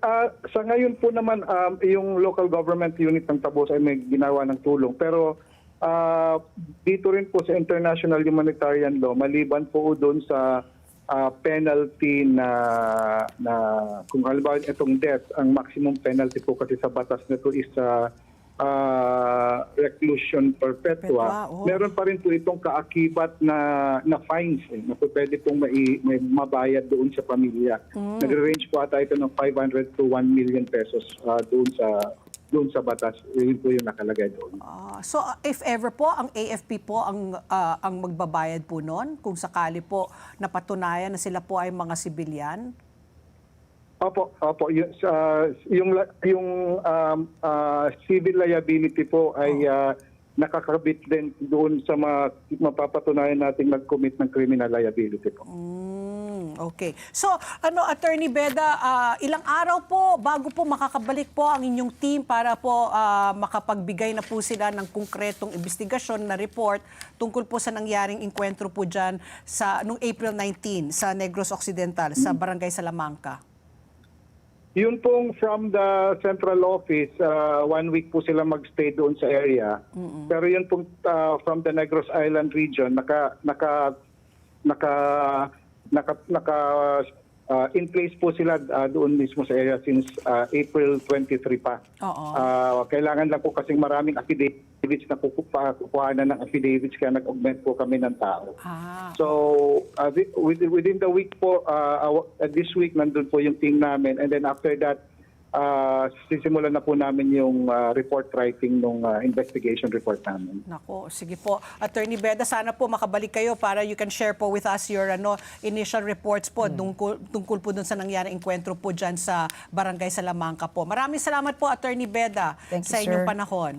sa ngayon po naman, yung local government unit ng Tabos ay may ginawa ng tulong. Pero dito rin po sa international humanitarian law, maliban po doon sa penalty na kung halimbawa itong death, ang maximum penalty po kasi sa batas nito is reclusion perpetua. Meron pa rin po itong kaakibat na fines na po pwede pong may mabayad doon sa pamilya. Nagre-range po ata ito ng 500 to 1 million pesos doon sa batas. Yun po yung nakalagay doon. So if ever po, ang AFP po ang magbabayad po noon kung sakali po napatunayan na sila po ay mga sibilyan? Opo. Yung civil liability po ay nakakabit din doon sa mapapatunayan nating nag-commit ng criminal liability po. Okay. So, Attorney Beda, ilang araw po bago po makakabalik po ang inyong team para po makapagbigay na po sila ng konkretong investigasyon na report tungkol po sa nangyaring enkwentro po dyan noong April 19 sa Negros Occidental, sa Barangay Salamanca? Yun pong from the central office, 1 week po sila magstay doon sa area. Pero yun pong from the Negros Island region, in place po sila doon mismo sa area since April 23 pa. Kailangan lang po kasing maraming affidavit affidavits na kukuhanan ng affidavits kaya nag-augment po kami ng tao. Ah. So, within the week po, this week nandun po yung team namin, and then after that, sisimulan na po namin yung report writing ng investigation report namin. Nako, sige po. Attorney Beda, sana po makabalik kayo para you can share po with us your initial reports po tungkol po dun sa nangyaring enkwentro po dyan sa Barangay Salamanca po. Maraming salamat po, Attorney Beda, Thank you, sa inyong sir. panahon.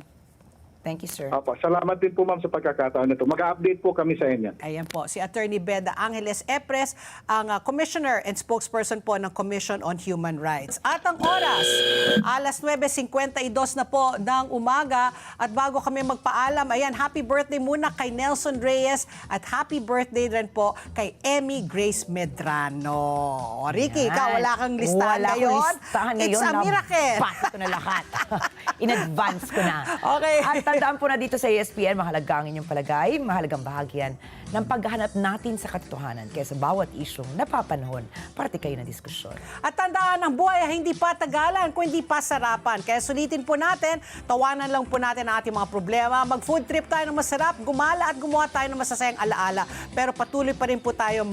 Thank you, sir. Opo, salamat din po ma'am sa pagkakataon nito. Mag-update po kami sa inyo. Ayan po, si Attorney Beda Angeles Epres, ang Commissioner and Spokesperson po ng Commission on Human Rights. At ang oras, alas 9:52 na po ng umaga. At bago kami magpaalam, ayan, happy birthday muna kay Nelson Reyes at happy birthday rin po kay Emmy Grace Medrano. O, Ricky, Yan. ikaw wala kang listahan Wala akong ngayon. listahan ngayon. It's a miracle. Nabasa ko na lahat. In advance ko na. Okay. At tandaan po na dito sa ESPN, mahalaga ang inyong palagay, mahalagang bahagi yan ng paghahanap natin sa katotohanan. Kaya sa bawat isyong napapanahon, parte kayo ng diskusyon. At tandaan, ang buhay ay hindi pa tagalan, kundi pa sarapan. Kaya sulitin po natin, tawanan lang po natin ang ating mga problema. Mag-food trip tayo ng masarap, gumala at gumawa tayo ng masasayang alaala. Pero patuloy pa rin po tayo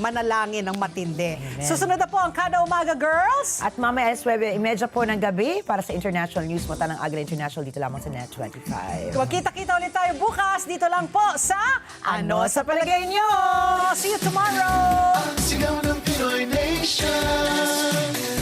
manalangin ng matindi. Amen. Susunod na po ang Kada Umaga, girls! At mamaya alas 9:30 po ng gabi para sa International News mo ng Agila International dito lamang sa Net 25. Magkita-kita ulit tayo bukas, dito lang po sa Ano sa Palagay Nyo? See you tomorrow! Ang sigaw ng Pinoy Nation.